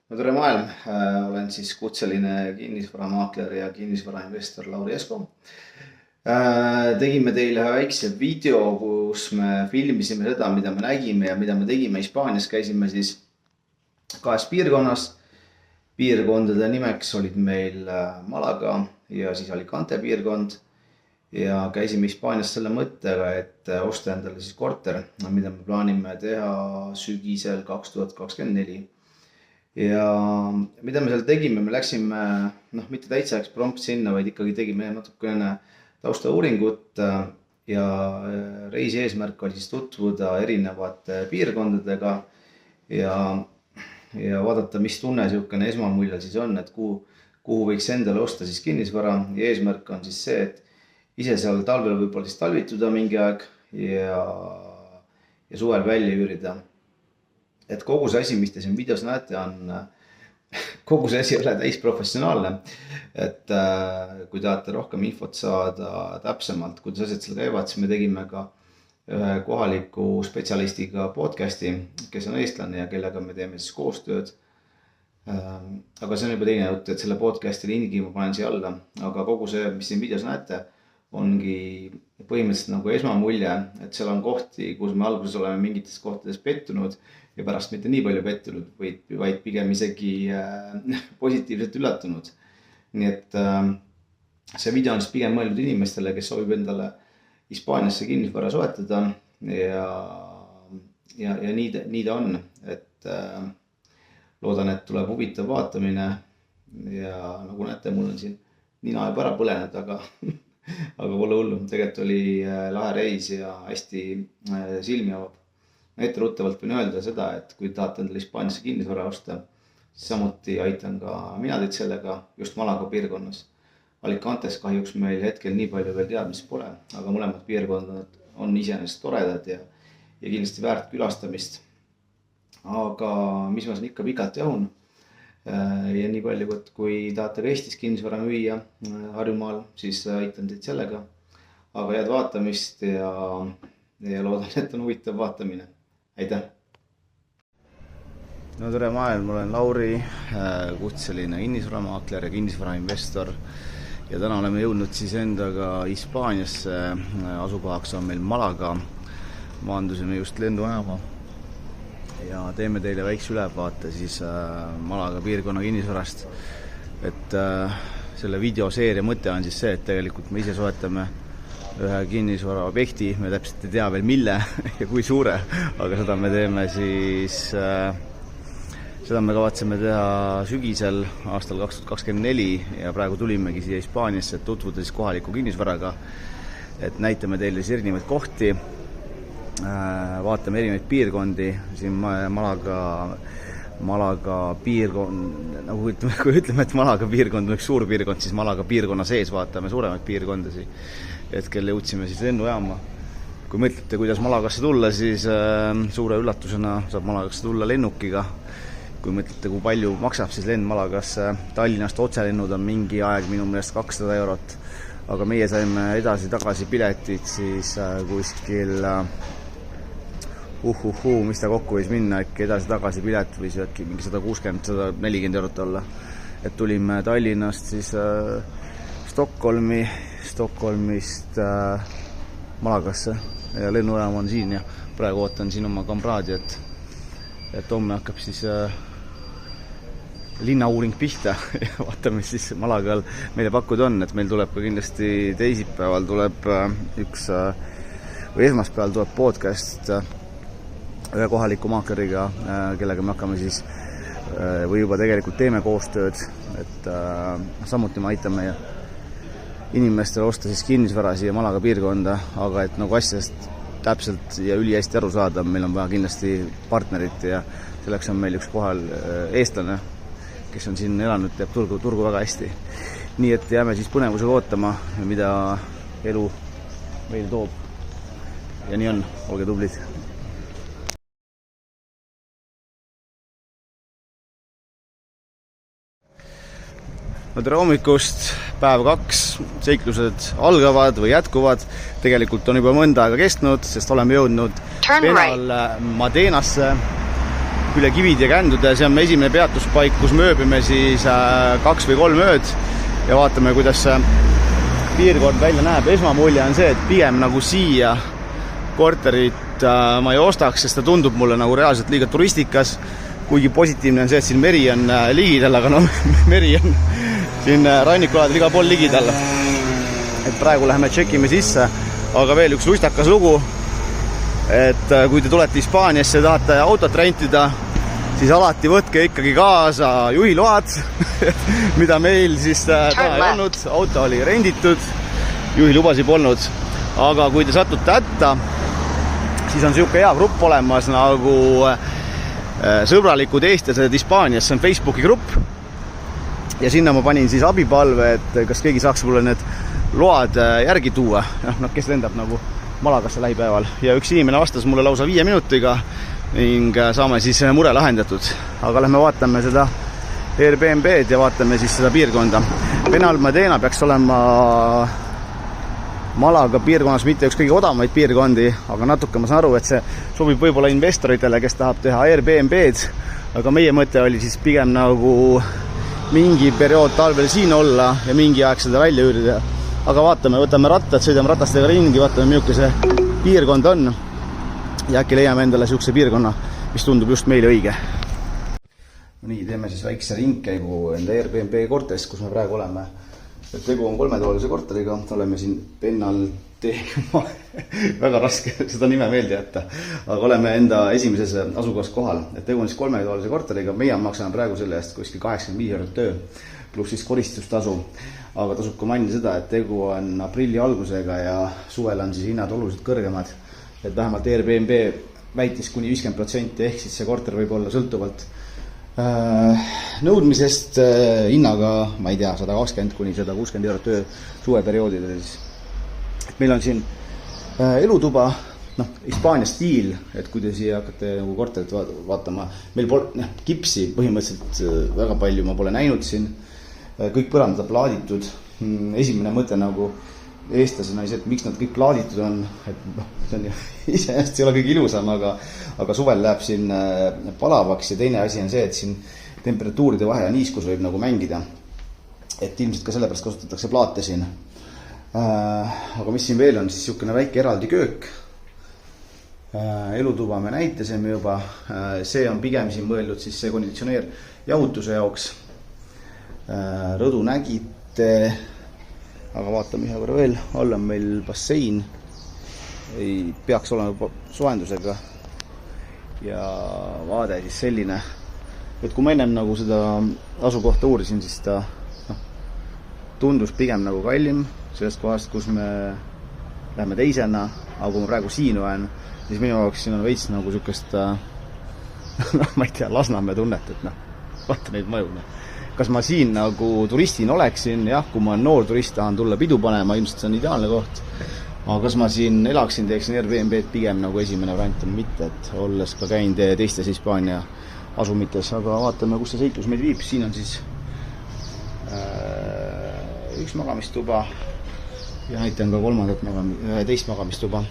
No tere maailm, olen siis kutseline kinnisvaramaakler ja kinnisvarainvestor Lauri Esko. Tegime teile ühe väikse video, kus me filmisime seda, mida me nägime ja mida me tegime Hispaanias. Käisime siis kahes piirkonnas. Piirkondade nimeks olid meil Malaga ja siis Alicante piirkond. Ja käisime Hispaanias selle mõttega, et osta endale siis korter, mida me plaanime teha sügisel 2024. Ja mida me seal tegime, me läksime, mitte täitsa prompt sinna, vaid ikkagi tegime natukene taustauuringut ja reisi eesmärk oli siis tutvuda erinevate piirkondadega ja vaadata, mis tunne niisugune esmamuljel siis on, et kuhu võiks endale osta siis kinnisvara. Ja eesmärk on siis see, et ise seal talvel võib-olla siis talvituda mingi aeg ja suvel välja üürida. Et kogu see asi, mis te siin videos näete, kogu see asi ei ole täis professionaalne. Et kui tahate rohkem infot saada täpsemalt, kuidas asjad seal käivad, siis me tegime ka ühe kohaliku spetsialistiga podcasti, kes on eestlane ja kellega me teeme siis koostööd. Aga see on juba teine jutt, et selle podcasti lingi ma panen siia alla. Aga kogu see, mis siin videos näete, ongi põhimõtteliselt nagu esmamulje, et seal on kohti, kus me alguses oleme mingites kohtades pettunud ja pärast mitte nii palju pettunud, vaid pigem isegi positiivselt üllatunud. Nii et see video on siis pigem mõeldud inimestele, kes soovib endale Hispaaniasse kinnisvara soetada ja nii ta on. Et loodan, et tuleb huvitav vaatamine ja nagu näete, mul on siin nina juba ära põlenud, aga pole hullu. Tegelikult oli lahe reis ja hästi silmi avab. Etteruttavalt võin öelda seda, et kui tahate endale Hispaaniasse kinnisvara osta, siis samuti aitan ka mina teid sellega just Malaga piirkonnas. Alicantes kahjuks meil hetkel nii palju veel teadmist pole, aga mõlemad piirkonnad on iseenesest toredad ja kindlasti väärt külastamist. Aga mis ma siin ikka pikalt jahun ja nii palju, et kui tahate ka Eestis kinnisvara müüa Harjumaal, siis aitan teid sellega. Aga head vaatamist ja loodan, et on huvitav vaatamine. Aitäh! No tere maailm, olen Lauri, kutseline kinnisvaramaakler ja kinnisvarainvestor. Ja täna oleme jõudnud siis endaga Hispaaniasse. Asukohaks on meil Malaga. Maandusime just lennujaama ja teeme teile väikse ülevaate siis Malaga piirkonna kinnisvarast. Et selle videoseeria mõte on siis see, et tegelikult me ise soetame ühe kinnisvara objekti, me täpselt ei tea veel mille ja kui suure, aga seda me teeme siis, seda me kavatseme teha sügisel aastal 2024 ja praegu tulimegi siia Hispaaniasse, et tutvuda siis kohaliku kinnisvaraga, et näitame teile siis erinevaid kohti, vaatame erinevaid piirkondi, siin Malaga piirkond, nagu kui ütleme, et Malaga piirkond on üks suur piirkond, siis Malaga piirkonna sees vaatame suuremaid piirkondasi. Hetkel jõudsime siis lennujaama. Kui mõtlete, kuidas Malagasse tulla, siis suure üllatusena saab Malagasse tulla lennukiga. Kui mõtlete, kui palju maksab siis lend Malagasse, Tallinnast otselennud on mingi aeg minu meelest 200 €, aga meie saime edasi-tagasi piletid siis kuskil mis ta kokku võis minna, äkki edasi-tagasi pilet võis äkki mingi 160-140 € olla. Et tulime Tallinnast siis Stockholmist Malagasse ja lennujaam on siin ja praegu ootan siin oma kamraadi, et homme hakkab siis linnauuring pihta ja vaatame siis Malagal meile pakkuda on, et meil tuleb ka kindlasti teisipäeval tuleb või esmaspäeval tuleb podcast ühe kohaliku maakleriga, kellega me hakkame siis või juba tegelikult teeme koostööd, et samuti me aitame inimestele osta siis kinnisvara siia Malaga piirkonda, aga et nagu asjast täpselt ja ülihästi aru saada, meil on vaja kindlasti partnerit ja selleks on meil üks kohal eestlane, kes on siin elanud, teab turgu väga hästi. Nii et jääme siis põnevusega ootama, mida elu meil toob. Ja nii on, olge tublid. No tere hommikust, päev 2, seiklused algavad või jätkuvad. Tegelikult on juba mõnda aega kestnud, sest oleme jõudnud Penal Madenasse. üle kivide ja kändude. See on esimene peatuspaik, kus me ööbime siis 2 või 3 ööd ja vaatame, kuidas see piirkond välja näeb. Esmamulje on see, et pigem nagu siia korterit ma ei ostaks, sest ta tundub mulle nagu reaalselt liiga turistikas. Kuigi positiivne on see, et siin meri on ligidal, aga meri on siin rannikualadel igal pool ligidal. Et praegu läheme tšekime sisse, aga veel üks lustakas lugu, et kui te tulete Hispaaniasse ja tahate autot rentida, siis alati võtke ikkagi kaasa juhiload, mida meil siis täna ei olnud. Auto oli renditud, juhilubasid polnud, aga kui te satute hätta, siis on siuke hea grupp olemas nagu sõbralikud eestlased Hispaanias, see on Facebooki grupp ja sinna ma panin siis abipalve, et kas keegi saaks mulle need load järgi tuua, kes lendab nagu Malagasse lähipäeval ja üks inimene vastas mulle lausa 5 minutiga ning saame siis mure lahendatud. Aga lähme vaatame seda Airbnb-d ja vaatame siis seda piirkonda. Benalmádena peaks olema Malaga piirkonnas mitte üks kõige odavamaid piirkondi, aga natuke ma saan aru, et see sobib võib-olla investoritele, kes tahab teha Airbnb-d, aga meie mõte oli siis pigem nagu mingi periood talvel siin olla ja mingi aeg seda välja üürida. Aga vaatame, võtame rattad, sõidame ratastega ringi, vaatame, milline see piirkond on ja äkki leiame endale siukse piirkonna, mis tundub just meile õige. Nii, teeme siis väikse ringkäigu enda Airbnb korterist, kus me praegu oleme. Tegu on 3-toalise korteriga, oleme siin Benalmádena, väga raske seda nime meelde jätta, aga oleme enda esimeses asukohas kohal. Tegu on siis 3-toalise korteriga, meie maksame praegu selle eest kuskil 85 € töö, pluss siis koristustasu. Aga tasub ka mainida seda, et tegu on aprilli algusega ja suvel on siis hinnad oluliselt kõrgemad. Et vähemalt Airbnb väitis kuni 50%, ehk siis see korter võib olla sõltuvalt nõudmisest hinnaga, ma ei tea, 120 kuni 160 € töö suveperioodidel. Et meil on siin elutuba, Hispaania stiil, et kui te siia hakkate nagu korterit vaatama, meil pole kipsi põhimõtteliselt väga palju, ma pole näinud siin, kõik põrandad on plaaditud. Esimene mõte nagu eestlasena on see, et miks nad kõik plaaditud on, et see on iseenesest ei ole kõige ilusam, aga suvel läheb siin palavaks ja teine asi on see, et siin temperatuuride vahe ja niiskus võib nagu mängida, et ilmselt ka sellepärast kasutatakse plaate siin. Aga mis siin veel on, siis siukene väike eraldi köök, elutuba me näitasime juba, see on pigem siin mõeldud siis see konditsioneer jahutuse jaoks. Rõdu nägite, aga vaatame ühe korra veel, all on meil bassein, ei peaks olema soojendusega ja vaade siis selline, et kui ma ennem nagu seda asukohta uurisin, siis ta tundus pigem nagu kallim sellest kohast, kus me läheme teisena, aga kui ma praegu siin olen, siis minu jaoks siin on veits nagu sükest ma ei tea, Lasnamäe tunnet, et vaata neid maju. Kas ma siin nagu turistin oleksin, jah, kui ma olen noor turist, tahan tulla pidu panema, ilmselt see on ideaalne koht. Aga kas ma siin elaksin, teeksin Airbnb-d pigem nagu esimene variant on mitte, et olles ka käinud teistes Hispaania asumites, aga vaatame, kus see seiklus meid viib. Siin on siis üks magamistuba ja näitan ka teist magamistuba.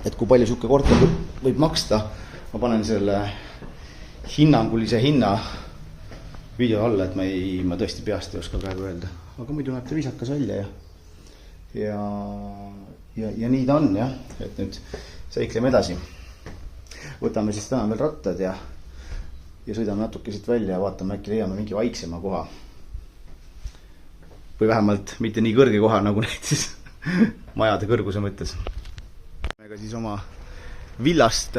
Et kui palju siuke korter võib maksta, ma panen selle hinnangulise hinna video alla, et ma tõesti peast ei oska praegu öelda, aga muidu näeb ta viisakas välja ja nii ta on, jah, et nüüd seikleme edasi. Võtame siis täna veel rattad ja sõidame natuke siit välja ja vaatame, äkki leiame mingi vaiksema koha. Või vähemalt mitte nii kõrge koha, nagu näitis majade kõrguse mõttes. Ega siis oma villast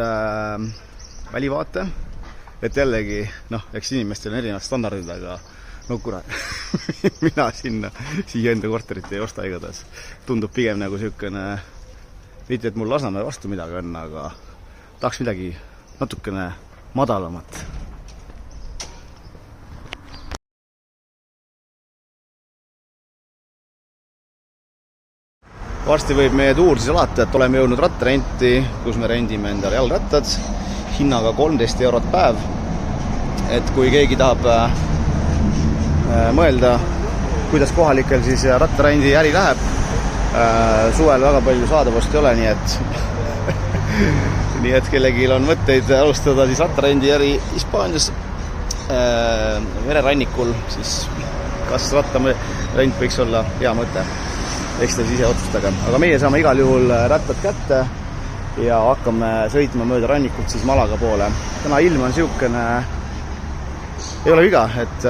välivaate. Et jällegi, eks inimestel on erinevad standardid, aga kurat, mina siia enda korterit ei osta igatahes. Tundub pigem nagu siukene, mitte et mul Lasnamäe vastu midagi on, aga tahaks midagi natukene madalamat. Varsti võib meie tuur siis alata, et oleme jõudnud rattarenti, kus me rendime endale jalgrattad. Hinnaga 13 € päev, et kui keegi tahab mõelda, kuidas kohalikel siis rattarendi äri läheb, suvel väga palju saadavust ei ole, nii et nii et kellelgi on mõtteid alustada siis rattarendi äri Hispaanias mererannikul, siis kas rattarent võiks olla hea mõte. Eks te siis ise otsustage. Aga meie saame igal juhul rattad kätte ja hakkame sõitma mööda rannikult siis Malaga poole. Täna ilm on siukene, ei ole viga, et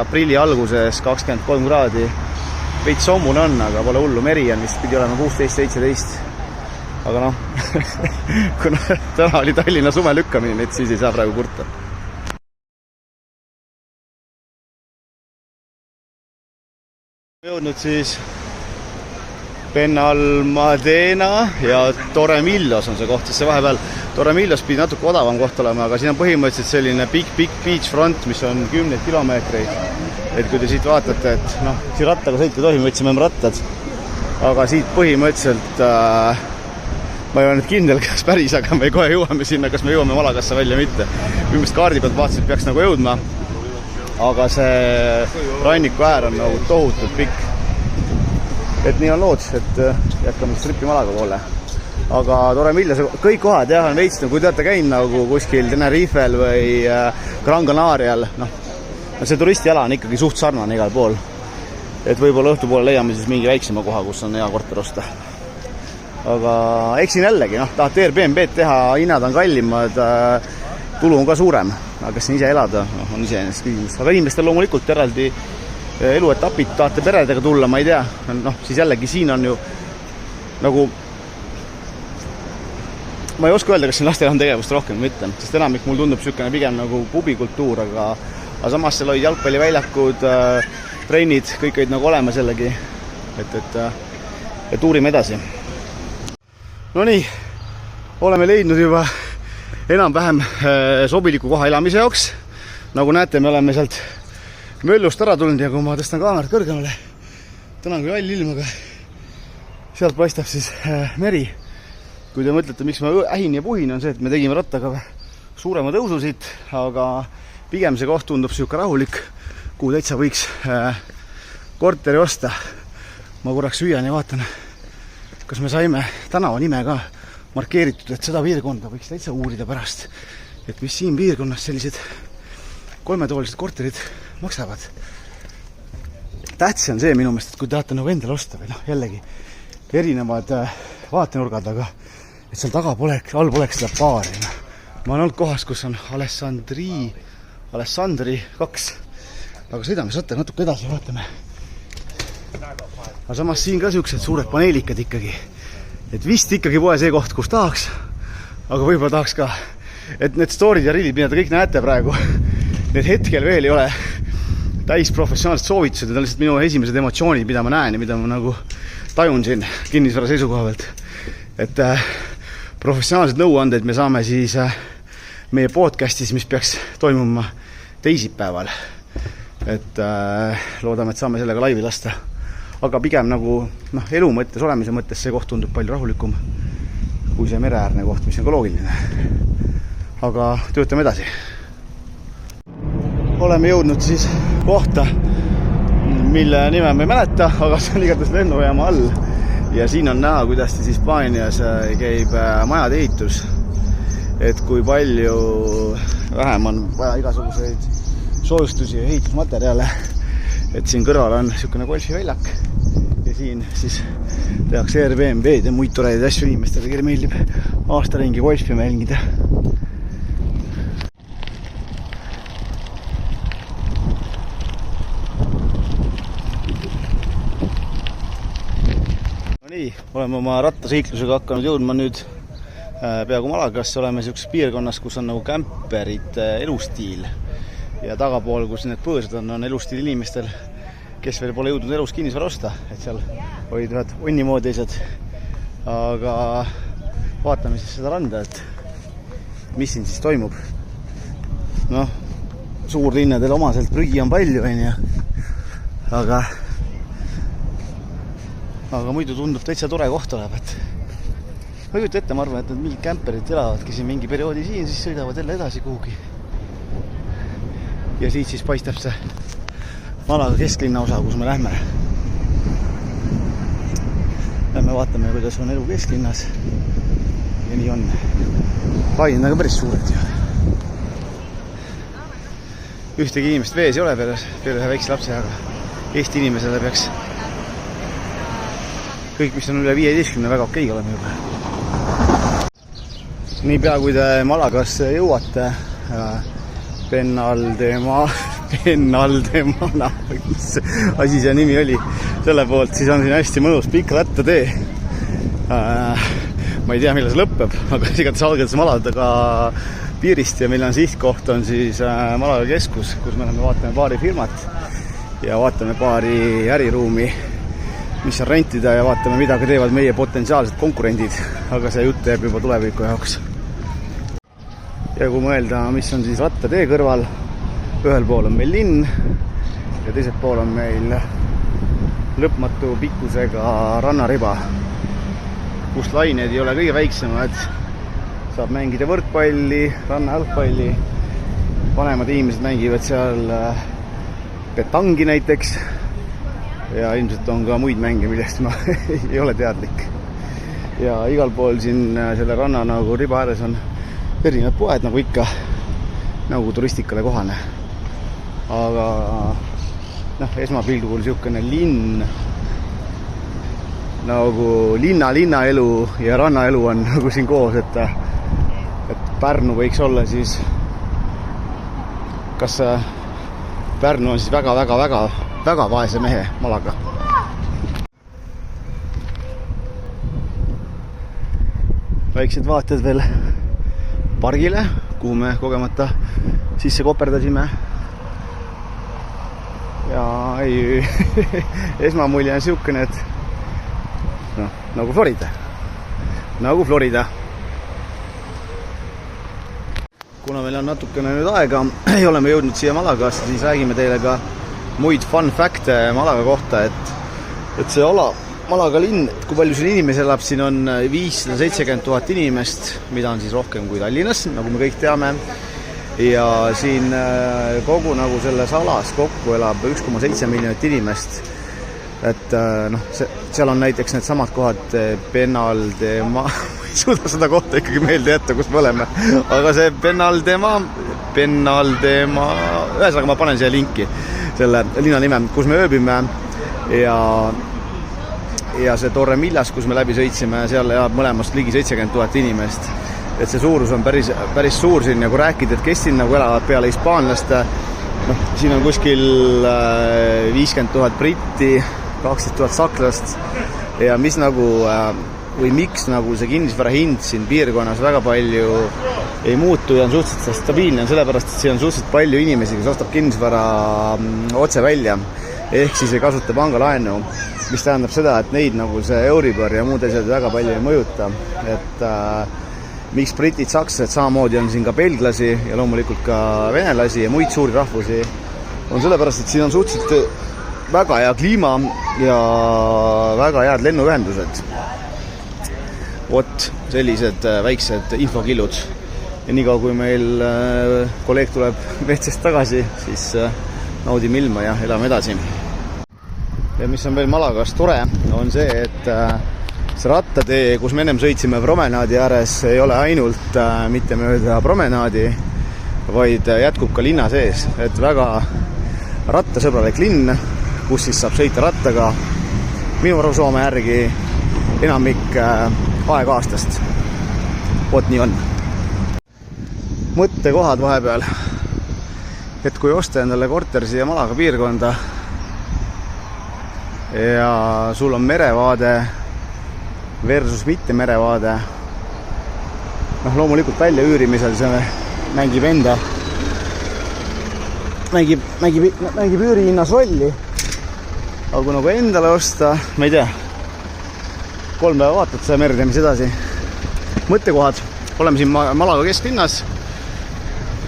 aprilli alguses 23 kraadi veits sommune on, aga pole hullu. Meri on vist pidi olema 16-17. Aga noh, kuna täna oli Tallinna sume lükkamine, et siis ei saa praegu kurta. Jõudnud siis Benalmádena ja Torremillos on see koht, sest see vahepeal Torremillos pidi natuke odavam koht olema, aga siin on põhimõtteliselt selline big beachfront, mis on 10 kilomeetreid. Et kui te siit vaatate, et noh, siin rattaga sõita tohime, võtsime rattad, aga siit põhimõtteliselt ma ei ole nüüd kindel, kas päris, aga me kohe jõuame sinna, kas me jõuame Malagasse välja mitte. Minu kaardi pealt vaatasid, peaks nagu jõudma, aga see ranniku äär on nagu tohutult pikk. Et nii on lood, et jätkame stripi Malaga poole. Aga Torremillos, kõik kohad jah, on veits, kui te olete käinud nagu kuskil Tenerifel või Gran Canarial, see turistiala on ikkagi suht sarnane igal pool. Et võib-olla õhtupoole leiame siis mingi väiksema koha, kus on hea korter osta. Aga eksin jällegi, tahate Airbnb teha, hinnad on kallimad, tulu on ka suurem. Aga kas siin ise elada, on iseenesest küsimus. Aga inimestel loomulikult eraldi eluetapid, tahate peredega tulla, ma ei tea. Siis jällegi siin on ju nagu, ma ei oska öelda, kas siin lastel on tegevust rohkem või mitte, sest enamik mul tundub sükene pigem nagu pubikultuur, aga samas seal olid jalgpalliväljakud, trennid, kõik olid nagu olemas jällegi, et uurime edasi. No nii, oleme leidnud juba enam-vähem sobiliku koha elamise jaoks. Nagu näete, me oleme sealt möllust ära tulnud ja kui ma tõstan kaamerat kõrgemale, täna on küll all ilm, aga sealt paistab siis meri. Kui te mõtlete, miks ma ähin ja puhin, on see, et me tegime rattaga suurema tõusu siit, aga pigem see koht tundub siuke rahulik, kuhu täitsa võiks korteri osta. Ma korraks süüan ja vaatan, kas me saime tänava nime ka markeeritud, et seda piirkonda võiks täitsa uurida pärast, et mis siin piirkonnas sellised kolmetoolised korterid maksavad. Tähtsi on see minu meelest, et kui tahate nagu endale osta või jällegi erinevad vaatenurgad, aga et seal taga all poleks seda baari. Ma olen olnud kohas, kus on Alessandri 2, aga sõidame saate natuke edasi, vaatame. Aga samas siin ka siuksed suured paneelikad ikkagi. Et vist ikkagi poe see koht, kus tahaks, aga võib-olla tahaks ka. Et need storid ja rillid, mida te kõik näete praegu, need hetkel veel ei ole täis professionaalsed soovitused, need on lihtsalt minu esimesed emotsioonid, mida ma näen ja mida ma nagu tajun siin kinnisvara seisukoha pealt. Et professionaalsed nõuanded me saame siis meie podcastis, mis peaks toimuma teisipäeval. Et loodame, et saame sellega laivi lasta. Aga pigem nagu elu mõttes, olemise mõttes see koht tundub palju rahulikum kui see mereäärne koht, mis on ka loogiline. Aga töötame edasi. Oleme jõudnud siis kohta, mille nime me ei mäleta, aga see on igatahes lennujaama all. Ja siin on näha, kuidas siis Hispaanias käib majade ehitus. Et kui palju vähem on vaja igasuguseid soojustusi ja ehitusmaterjale. Et siin kõrval on niisugune golfiväljak ja siin siis tehakse Airbnb-d ja muid toredaid asju inimestele, kelle meeldib aastaringi golfi mängida. No nii, oleme oma rattasiiklusega hakanud jõudma nüüd peaaegu Malagasse. Oleme niisuguses piirkonnas, kus on nagu kämperite elustiil. Ja tagapool, kus need põõsad on elustiil inimestel, kes veel pole jõudnud elus kinnisvara osta. Et seal olid ühed onnimoodised. Aga vaatame siis seda randa, et mis siin siis toimub. Suurlinnadel omaselt prügi on palju, aga muidu tundub täitsa tore koht olevat. Ma ei kujuta ette, ma arvan, et need mingid kämperid elavadki siin mingi perioodi siin, siis sõidavad jälle edasi kuhugi. Ja siit siis paistab see Malaga kesklinna osa, kus me lähme. Lähme vaatame, kuidas on elu kesklinnas. Ja nii on. lained on ka päris suured ju. Ühtegi inimest vees ei ole peale ühe väikse lapse, aga Eesti inimesele peaks kõik, mis on üle 15 väga okei olema juba. Niipea kui te Malagasse jõuate Benalmádena, mis asi see nimi oli selle poolt, siis on siin hästi mõnus pikk rattatee. Ma ei tea, millal see lõpeb, aga igatahes algades Maladaga piirist ja meil on sihtkoht on siis Malaga keskus, kus me vaatame paari firmat ja vaatame paari äriruumi, mis on rentida ja vaatame, mida ka teevad meie potentsiaalsed konkurendid, aga see jutt jääb juba tuleviku jaoks. Ja kui mõelda, mis on siis rattatee kõrval, ühel pool on meil linn ja teisel pool on meil lõpmatu pikkusega rannariba, kus lained ei ole kõige väiksemad, saab mängida võrkpalli, rannajalgpalli, vanemad inimesed mängivad seal petangi näiteks ja ilmselt on ka muid mänge, millest ma ei ole teadlik. Ja igal pool siin selle ranna nagu riba ääres on erinevad poed nagu ikka, nagu turistikale kohane. Aga esmapilgul niisugune linn, nagu linnaelu ja rannaelu on nagu siin koos, et Pärnu võiks olla siis, kas Pärnu on siis väga vaese mehe Malaga. Väiksed vaated veel pargile, kuhu me kogemata sisse koperdasime. Ja ei, esmamulje on siukene, et nagu Florida. Kuna meil on natukene nüüd aega, ei ole me jõudnud siia Malagasse, siis räägime teile ka muid fun facte Malaga kohta, et see Malaga linn, kui palju siin inimesi elab, siin on 570 000 inimest, mida on siis rohkem kui Tallinnas, nagu me kõik teame. Ja siin kogu nagu selles alas kokku elab 1,7 miljonit inimest. Et seal on näiteks need samad kohad Benalmádena, ma ei suuda seda kohta ikkagi meelde jätta, kus me oleme, aga see Benalmádena, ühesõnaga ma panen siia linki selle linna nime, kus me ööbime ja see Torremillas, kus me läbi sõitsime, seal elab mõlemast ligi 70 000 inimest. Et see suurus on päris suur siin ja kui rääkida, et kes siin nagu elavad peale hispaanlaste, siin on kuskil 50 000 britti, 12 000 saklast ja mis nagu või miks nagu see kinnisvara hind siin piirkonnas väga palju ei muutu ja on suhteliselt stabiilne, on sellepärast, et siin on suhteliselt palju inimesi, kes ostab kinnisvara otse välja ehk siis ei kasuta pangalaenu, mis tähendab seda, et neid nagu see Euribor ja muud asjad väga palju ei mõjuta, et miks britid, sakslased, samamoodi on siin ka belglasi ja loomulikult ka venelasi ja muid suuri rahvusi, on sellepärast, et siin on suhteliselt väga hea kliima ja väga head lennuühendused. Vot sellised väiksed infokillud. Ja niikaua kui meil kolleeg tuleb metsest tagasi, siis naudime ilma ja elame edasi. Ja mis on veel Malagas tore, on see, et see rattatee, kus me ennem sõitsime promenaadi ääres, ei ole ainult mitte mööda promenaadi, vaid jätkub ka linna sees. Et väga rattasõbralik linn, kus siis saab sõita rattaga minu arusaama järgi enamik aeg aastast. Vot nii on. Mõttekohad vahepeal. Et kui osta endale korter siia Malaga piirkonda ja sul on merevaade versus mitte merevaade, loomulikult välja üürimisel see mängib üürihinnas rolli, aga kui nagu endale osta, ma ei tea, 3 päeva vaatad seda merd ja mis edasi. Mõttekohad, oleme siin Malaga kesklinnas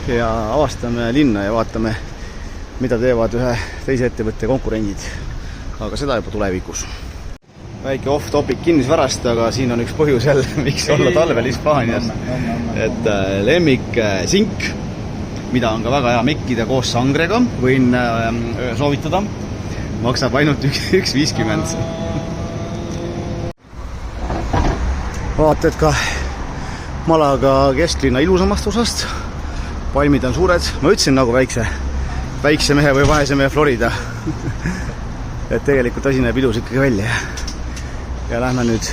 ja avastame linna ja vaatame, mida teevad ühe teise ettevõtte konkurendid, aga seda juba tulevikus. Väike off-topic kinnisvarast, aga siin on üks põhjus jälle, miks olla talvel Hispaanias. Et lemmik sink, mida on ka väga hea mekkida koos sangrega, võin soovitada, maksab ainult 1,50. Vaata, et ka Malaga kesklinna ilusamast osast. Palmid on suured. Ma ütlesin nagu väikse mehe või vaese mehe Florida. Et tegelikult asi näeb ilus ikkagi välja. Ja lähme nüüd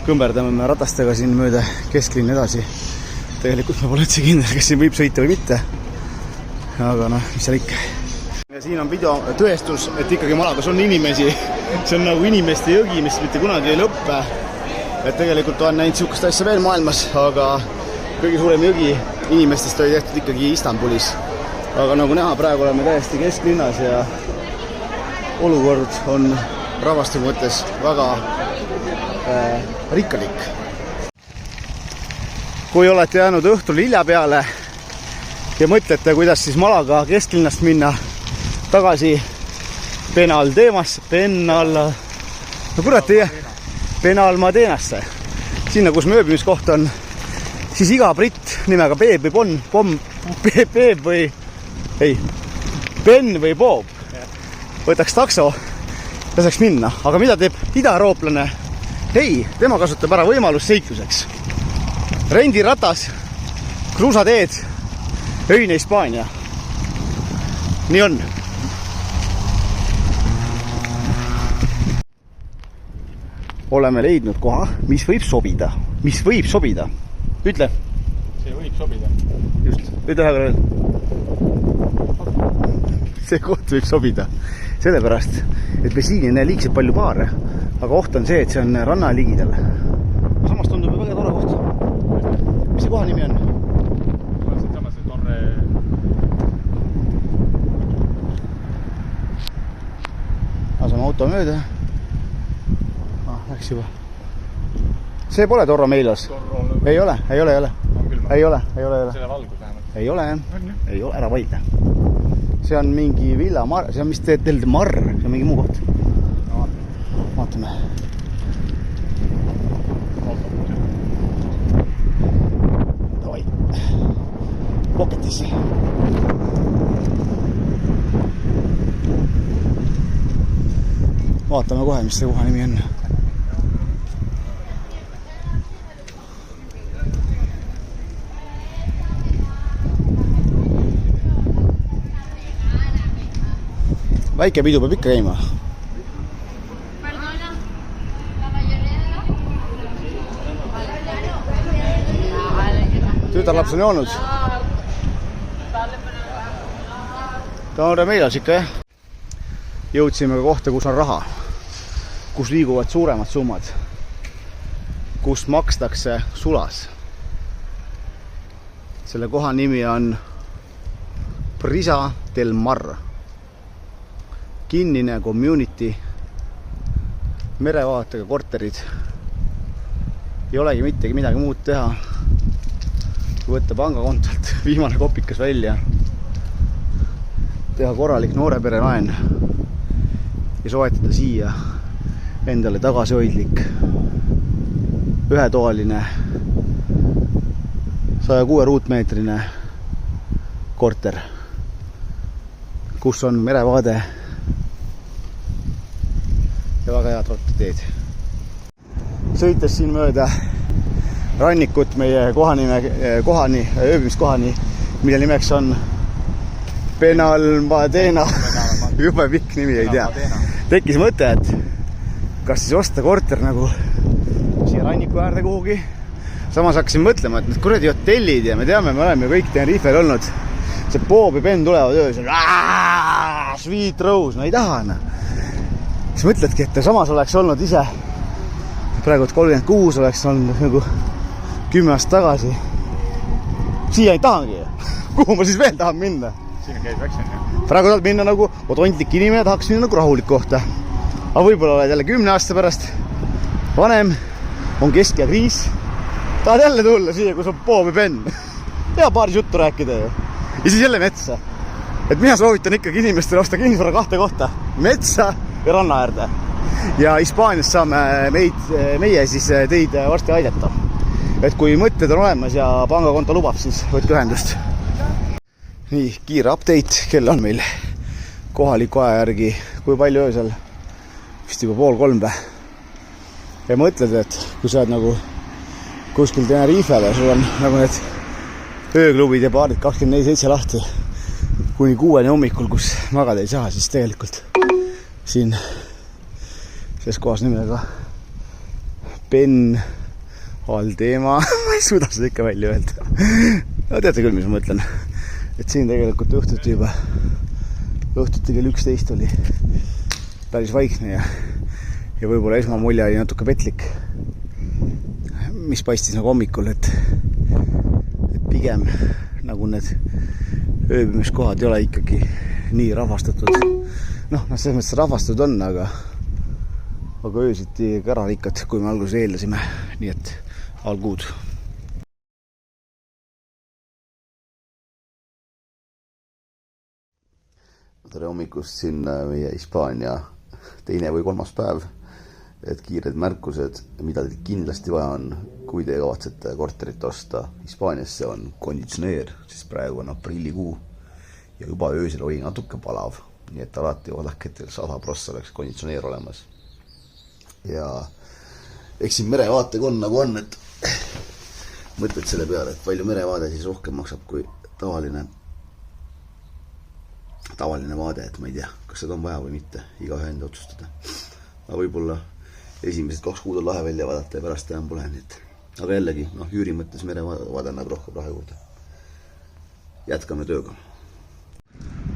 kõmberdame me ratastega siin mööda kesklinna edasi. Tegelikult ma pole üldse kindel, kas siin võib sõita või mitte. Aga noh, mis seal ikka. Ja siin on video tõestus, et ikkagi Malagas on inimesi. See on nagu inimeste jõgi, mis mitte kunagi ei lõppe. Et tegelikult on näinud sihukest asja veel maailmas, aga kõige suurem jõgi inimestest oli tehtud ikkagi Istanbulis. Aga nagu näha, praegu oleme täiesti kesklinnas ja olukord on rahvastiku mõttes väga rikkalik. Kui olete jäänud õhtul hilja peale ja mõtlete, kuidas siis Malaga kesklinnast minna tagasi Benalmadenasse, sinna, kus me ööbimiskoht on, siis iga britt nimega Beeb või Ben või Bob võtaks takso ja saaks minna. Aga mida teeb idaeurooplane? Hei, tema kasutab ära võimalust seikluseks. Rendiratas, kruusateed, öine Hispaania. Nii on. Oleme leidnud koha, mis võib sobida. Mis võib sobida? Ütle. See võib sobida. Just. Ütle ühe korra veel. See koht võib sobida. Sellepärast, et me siin ei näe liigselt palju baare. Aga oht on see, et see on ranna ligidal. Samas tundub väga tore koht. Mis see koha nimi on? Samas see Torre... Asame auto mööda. Läks juba. See pole Torro Meilos. Ei ole. Ei ole. Selle valgus vähemalt. Ei ole. Ära vaidle. See on mingi Villa Mar... See on mis Del Mar. See on mingi muu koht. Vaatame. Davai. Poketis. Vaatame kohe, mis see koha nimi on. Väike pidu peab ikka käima. Tütarlaps on joonud. Ta on Meilas ikka, jah. Jõudsime ka kohta, kus on raha. Kus liiguvad suuremad summad. Kus makstakse sulas. Selle koha nimi on Prisa del Mar. Kinnine community, merevaatega korterid. Ei olegi mitte midagi muud teha, kui võtta pangakontolt viimane kopikas välja, teha korralik noorepere laen ja soetada siia endale tagasihoidlik ühetoaline 106 ruutmeetrine korter, kus on merevaade ja väga head rattateed. Sõites siin mööda rannikut meie kohani, ööbimiskohani, mille nimeks on Benalmadena. Jube pikk nimi, ei tea. Tekkis mõte, et kas siis osta korter nagu siia ranniku äärde kuhugi. Samas hakkasin mõtlema, et need kuradi hotellid ja me teame, me oleme kõik Tenerifel olnud. See Bob ja Ben tulevad öös. Sweet Rose, no ei taha. Siis mõtledki, et samas oleks olnud ise praegu 36 oleks olnud nagu 10 aastat tagasi. Siia ei tahangi. Kuhu ma siis veel tahan minna? Siin käib väiksen. Praegu tahad minna nagu otontlik inimene, tahaks minna nagu rahulik kohta. Aga võib-olla oled jälle 10 aasta pärast vanem, on kesk ja kriis. Tahad jälle tulla siia, kus on Bob ja Ben. Ja paaris juttu rääkida ju. Ja siis jälle metsa. Et mina soovitan ikkagi inimestele osta kinnisvara 2 kohta. Metsa ja ranna äärde. Ja Hispaanias saame meie siis teid varsti aidata. Et kui mõtted on olemas ja pangakonto lubab, siis võtke ühendust. Nii, kiire update. Kell on meil kohaliku aja järgi. Kui palju öösel? Vist juba 2:30. Ja mõtled, et kui sa oled nagu kuskil Tenerifele, sul on nagu need ööklubid ja baarid 24/7 lahti kuni 6 hommikul, kus magada ei saa, siis tegelikult siin selles kohas nimega Ben Aldeema ma ei suuda seda ikka välja öelda. No teate küll, mis ma mõtlen. Et siin tegelikult õhtuti kell 11 oli päris vaikne ja võib-olla esmamulje oli natuke petlik, mis paistis nagu hommikul, et pigem nagu need ööbimiskohad ei ole ikkagi nii rahvastatud. Noh, selles mõttes rahvastatud on, aga öösiti ära rikkad, kui me alguses eeldasime, nii et all good. Tere hommikust siin meie Hispaania teine või kolmas päev, et kiired märkused, mida teil kindlasti vaja on, kui te kavatsete korterit osta Hispaaniasse, on konditsioneer, sest praegu on aprillikuu ja juba öösel oli natuke palav, nii et alati oodake, et teil 100% oleks konditsioneer olemas. Ja eks siin merevaatega on nagu on, et mõtled selle peale, et palju merevaade siis rohkem maksab kui tavaline vaade, et ma ei tea, kas seda on vaja või mitte, igaühe enda otsustada. Aga võib-olla esimesed 2 kuud on lahe välja vaadata ja pärast enam pole nii, et aga jällegi, üüri mõttes merevaade annab rohkem raha juurde. Jätkame tööga.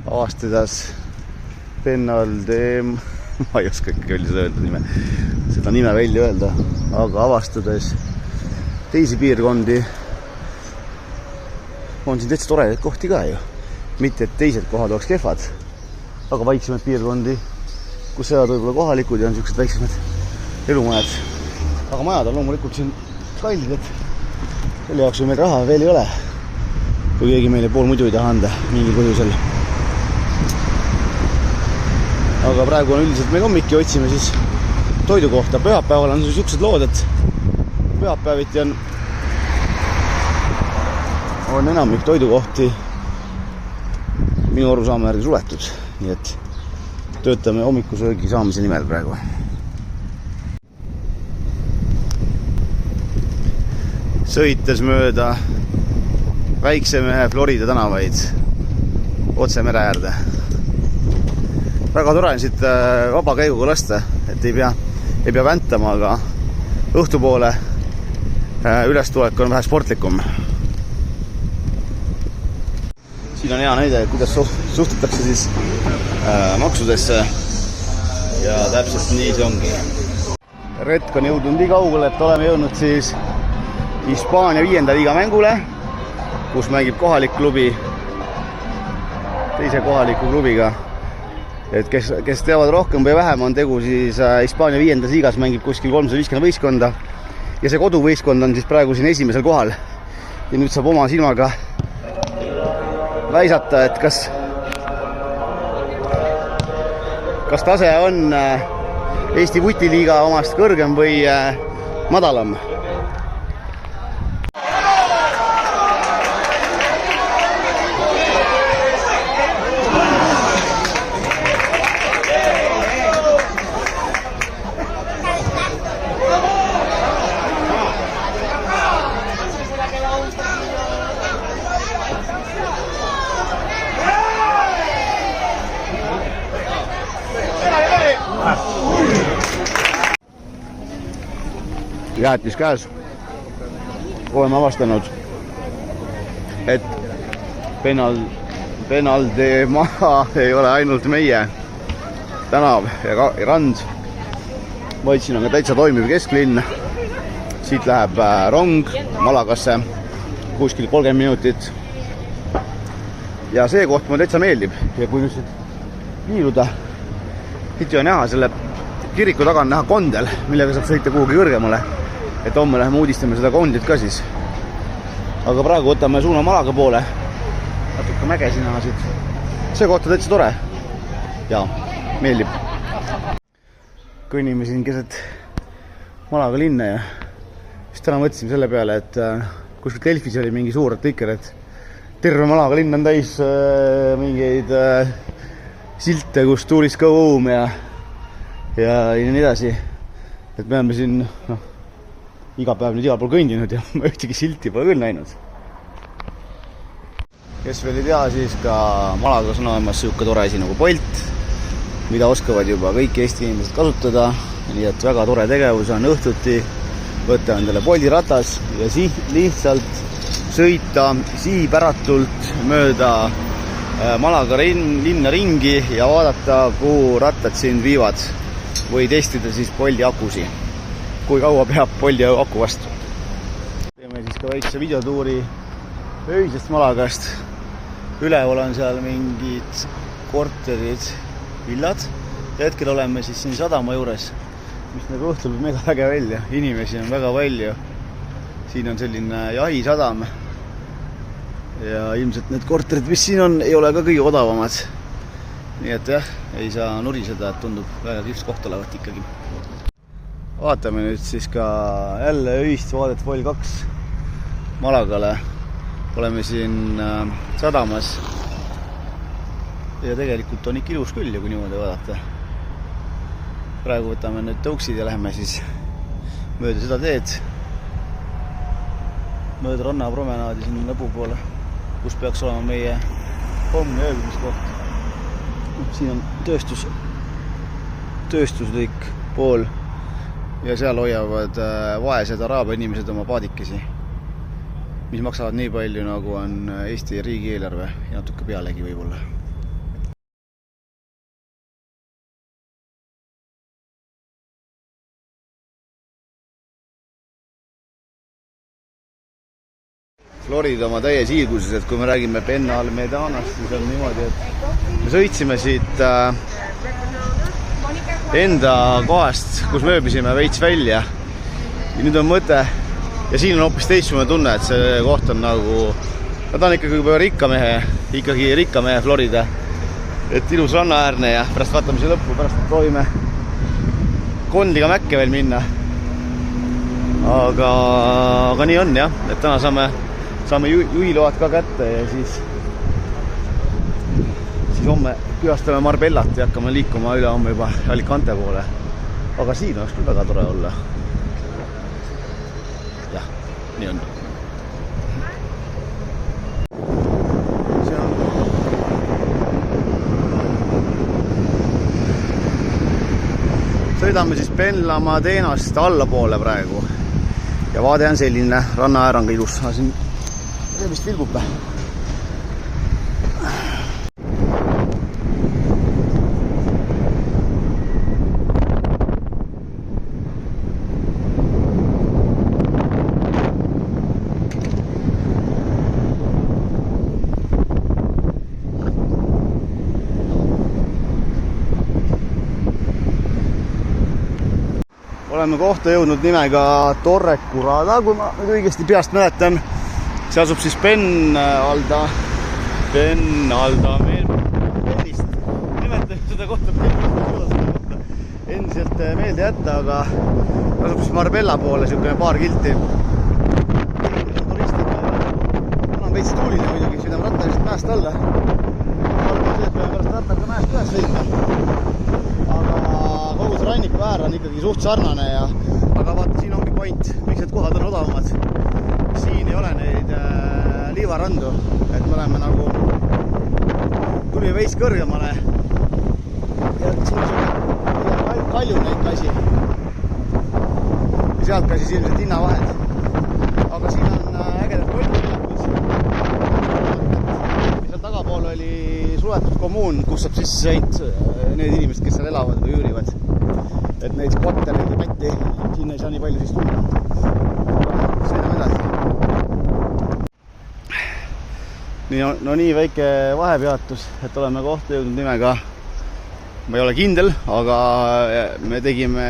Avastades Ben Aldeema, ma ei oska ikka küll seda nime välja öelda, aga avastades teisi piirkondi on siin täitsa toredaid kohti ka ju. Mitte, et teised kohad oleks kehvad, aga vaiksemad piirkondi, kus elavad võib-olla kohalikud ja on sellised väiksemad elumajad. Aga majad on loomulikult siin kallid, et selle jaoks meil raha veel ei ole, kui keegi meile pool muidu ei taha anda mingil põhjusel. Aga praegu on üldiselt meil hommik ja otsime siis toidu kohta. Pühapäeval on sellised lood, et pühapäeviti on enamik toidukohti minu arusaama järgi suletud, nii et töötame hommikusöögi saamise nimel praegu. Sõites mööda väikse mehe Florida tänavaid otse mere äärde. Väga tore on siit vaba käiguga lasta, et ei pea väntama, aga õhtupoole ülestulek on vähe sportlikum. Siin on hea näide, kuidas suhtutakse siis maksudesse ja täpselt nii see ongi. Retk on jõudnud nii kaugele, et oleme jõudnud siis Hispaania 5. liiga mängule, kus mängib kohalik klubi teise kohaliku klubiga. Et kes teavad rohkem või vähem, on tegu siis Hispaania 5. liigas mängib kuskil 350 võistkonda ja see koduvõistkond on siis praegu siin esimesel kohal. Ja nüüd saab oma silmaga väisata, et kas tase on Eesti vutiliiga omast kõrgem või madalam. Jäätis käes. Oleme avastanud, et Ben Aldeema ei ole ainult meie tänav ja rand, vaid siin on ka täitsa toimiv kesklinn. Siit läheb rong Malagasse kuskil 30 minutit. Ja see koht mulle täitsa meeldib. Ja kui nüüd viiluda, siit on näha selle kiriku taga on näha kondel, millega saab sõita kuhugi kõrgemale. Et homme läheme uudistame seda kondit ka siis. Aga praegu võtame suuna Malaga poole. Natuke mägesi näha siit. See koht on täitsa tore. Ja, meeldib. Kõnnime siin keset Malaga linna ja siis täna mõtlesime selle peale, et kuskilt Delfis oli mingi suur artikkel, et terve Malaga linn on täis mingeid silte, kus tourist go home ja nii edasi. Et me oleme siin iga päev nüüd igal pool kõndinud ja ma ühtegi silti pole küll näinud. Kes veel ei tea, siis ka Malagas on olemas siuke tore asi nagu Bolt, mida oskavad juba kõik Eesti inimesed kasutada. Nii et väga tore tegevus on õhtuti võtta endale Bolti ratas ja lihtsalt sõita sihipäratult mööda Malaga linna ringi ja vaadata, kuhu rattad sind viivad või testida siis Bolti akusi. Kui kaua peab Bolti aku vastu. Teeme siis ka väikse videotuuri öisest Malagast. Üleval on seal mingid korterid, villad ja hetkel oleme siis siin sadama juures, mis näeb õhtul mega äge välja. Inimesi on väga palju. Siin on selline jahisadam ja ilmselt need korterid, mis siin on, ei ole ka kõige odavamad. Nii et jah, ei saa nuriseda, et tundub väga kihvt koht olevat ikkagi. Vaatame nüüd siis ka jälle öist vaadet Vol 2 Malagale. Oleme siin sadamas ja tegelikult on ikka ilus küll, kui niimoodi vaadata. Praegu võtame nüüd tõuksid ja läheme siis mööda seda teed, mööda rannapromenaadi siin lõpu poole, kus peaks olema meie homne ööbimiskoht. Siin on tööstuslik pool ja seal hoiavad vaesed araabia inimesed oma paadikesi, mis maksavad nii palju, nagu on Eesti riigieelarve ja natuke pealegi võib-olla. Florida oma täies hiilguses, et kui me räägime Benalmedanast, siis on niimoodi, et me sõitsime siit enda kohast, kus me ööbisime veits välja. Ja nüüd on mõte, ja siin on hoopis teistsugune tunne, et see koht on nagu, ta on ikkagi rikka mehe Florida. Et ilus rannaäärne ja pärast vaatame see lõppu, pärast proovime Kondliga Mäkke veel minna. Aga nii on jah, et täna saame juhiload ka kätte ja siis homme külastame Marbellat ja hakkame liikuma üle homme juba Alicante poole. Aga siin oleks küll väga tore olla. Jah, nii on. Sõidame siis Benalmedanast allapoole praegu. Ja vaade on selline, rannaäär on ka ilus. Siin vist vilgub. Oleme kohta jõudnud nimega Torre Curada, kui ma nüüd õigesti peast mäletan. See asub siis Benalda Bennist. Nimetan seda kohta endiselt meelde jätta, aga asub siis Marbella poole, siukene paar kilti. Turistid on veits tuuline muidugi, sõidame rattaliselt mäest alla. Peame pärast rattaga mäest üles sõitma. Aga kogu see ranniku äär on ikkagi suht sarnane ja aga vaata, siin ongi point, miks need kohad on odavamad. Siin ei ole neid liivarandu, et me oleme nagu tuli veits kõrgemale ja siin on kalju neid kasi ja sealt ka siis ilmselt hinnavahed. Aga siin on ägedad kolmikud, seal tagapool oli suletud kommuun, kus saab sisse need inimesed, kes seal elavad või üürivad. Et neid skottereid ja pätti siin ei saa nii palju siis tulla. Sõidame edasi. Nii väike vahepeatus, et oleme kohta jõudnud nimega, ma ei ole kindel, aga me tegime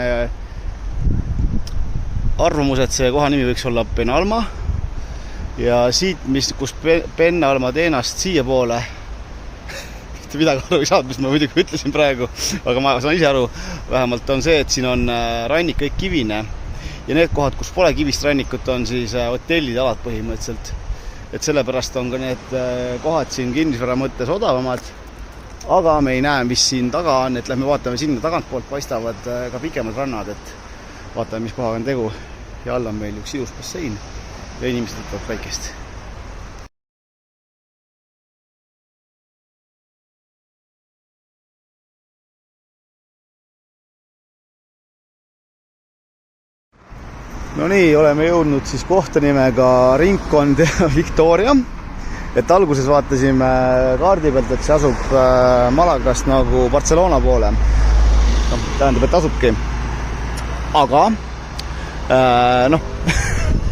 arvamuse, et see koha nimi võiks olla Benalma ja siit, kus Benalmedanast siia poole midagi aru ei saanud, mis ma muidugi ütlesin praegu, aga ma saan ise aru, vähemalt on see, et siin on rannik kõik kivine ja need kohad, kus pole kivist rannikut, on siis hotellid alad põhimõtteliselt. Et sellepärast on ka need kohad siin kinnisvara mõttes odavamad, aga me ei näe, mis siin taga on, et lähme vaatame sinna tagantpoolt, paistavad ka pikemad rannad, et vaatame, mis kohaga on tegu. ja all on meil üks ilus bassein ja inimesed võtavad päikest. No nii, oleme jõudnud siis kohta nimega Ringkond ja Victoria. Et alguses vaatasime kaardi pealt, et see asub Malagast nagu Barcelona poole. No, tähendab, et asubki. Aga,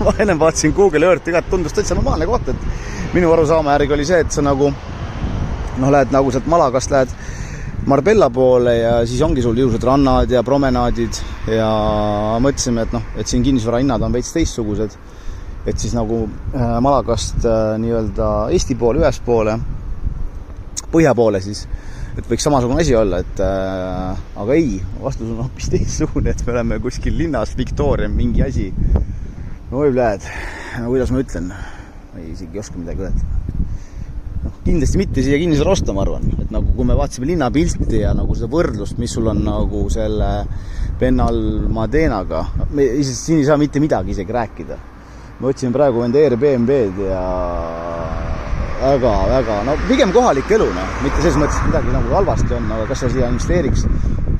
ma ennem vaatasin Google Earthi ka, et tundus täitsa normaalne koht, et minu arusaama järgi oli see, et sa nagu, lähed nagu sealt Malagast, lähed Marbella poole ja siis ongi sul ilusad rannad ja promenaadid ja mõtlesime, et siin kinnisvara hinnad on veits teistsugused, et siis nagu Malagast nii-öelda Eesti poole, ühes poole, põhja poole siis, et võiks samasugune asi olla, et aga ei, vastus on hoopis teistsugune, et me oleme kuskil linnas, Victoria, mingi asi. No võib lähed, kuidas ma ütlen, ei isegi oska midagi öelda. Kindlasti mitte siia kinnisvara osta, ma arvan, et nagu kui me vaatasime linnapilti ja nagu seda võrdlust, mis sul on nagu selle Benalmadenaga, siin ei saa mitte midagi isegi rääkida. Me otsime praegu enda Airbnb-d ja väga, pigem kohalik elu, mitte selles mõttes midagi nagu halvasti on, aga kas sa siia investeeriks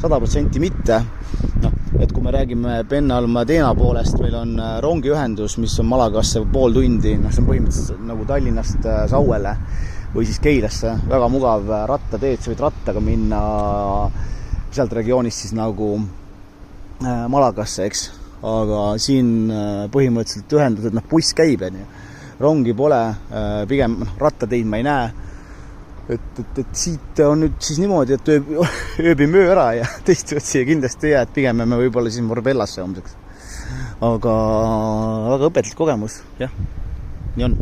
100% mitte. Et kui me räägime Benalmadena poolest, meil on rongiühendus, mis on Malagasse pool tundi, see on põhimõtteliselt nagu Tallinnast Sauele või siis Keilasse, väga mugav rattateed, sa võid rattaga minna sealt regioonist siis nagu Malagasse, eks, aga siin põhimõtteliselt ühendused, buss käib, rongi pole, pigem rattateid ma ei näe. Et siit on nüüd siis niimoodi, et ööbime öö ära ja teist otsi kindlasti ei jää, et pigem me võib-olla siis Marbellasse homseks. Aga väga õpetlik kogemus, jah, nii on.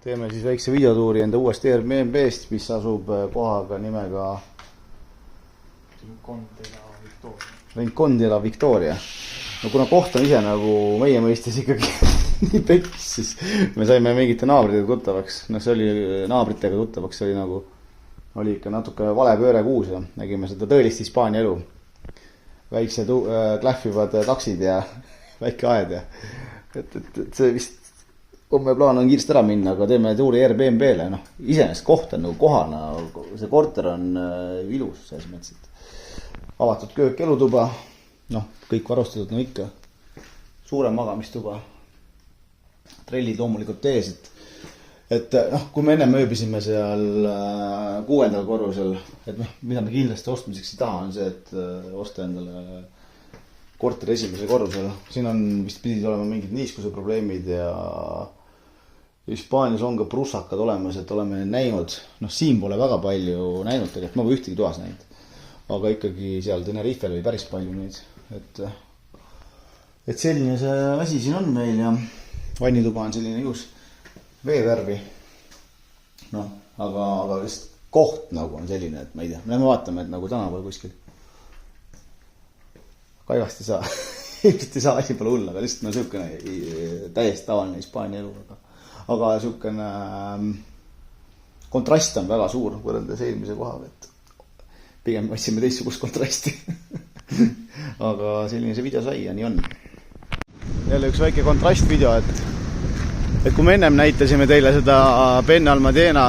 Teeme siis väikse videotuuri enda uuest Airbnb-st, mis asub kohaga nimega Ringkond ja Victoria. No kuna koht on ise nagu meie mõistes ikkagi nii peks, siis me saime mingite naabritega tuttavaks. See oli naabritega tuttavaks, see oli nagu, oli ikka natuke vale pööre kuus ja nägime seda tõelist Hispaania elu. Väikse klähvivad taksid ja väike aed ja et see vist homme plaan on kiiresti ära minna, aga teeme tuuri Airbnb-le. Iseenesest koht on nagu kohana, see korter on ilus selles mõttes, et avatud köök, elutuba, kõik varustatud no ikka, suurem magamistuba, trellid loomulikult ees, et kui me ennem ööbisime seal 6. korrusel, et mida me kindlasti ostmiseks ei taha, on see, et osta endale korteri 1. korrusel. Siin on vist pidid olema mingid niiskuse probleemid ja Hispaanias on ka prussakad olemas, et oleme näinud, siin pole väga palju näinud tegelikult, ma pole ühtegi toas näinud, aga ikkagi seal Tenerifel oli päris palju neid, et selline see asi siin on meil ja vannituba on selline ilus veevärvi. Aga vist koht nagu on selline, et ma ei tea, me vaatame, et nagu tänaval kuskil kaigast ei saa, ilmselt ei saa asi pole hull, aga lihtsalt niisugune täiesti tavaline Hispaania elu, aga niisugune kontrast on väga suur võrreldes eelmise kohaga, et pigem otsime teistsugust kontrasti. Aga selline see video sai ja nii on. Jälle üks väike kontrastvideo, et kui me ennem näitasime teile seda Benalmadena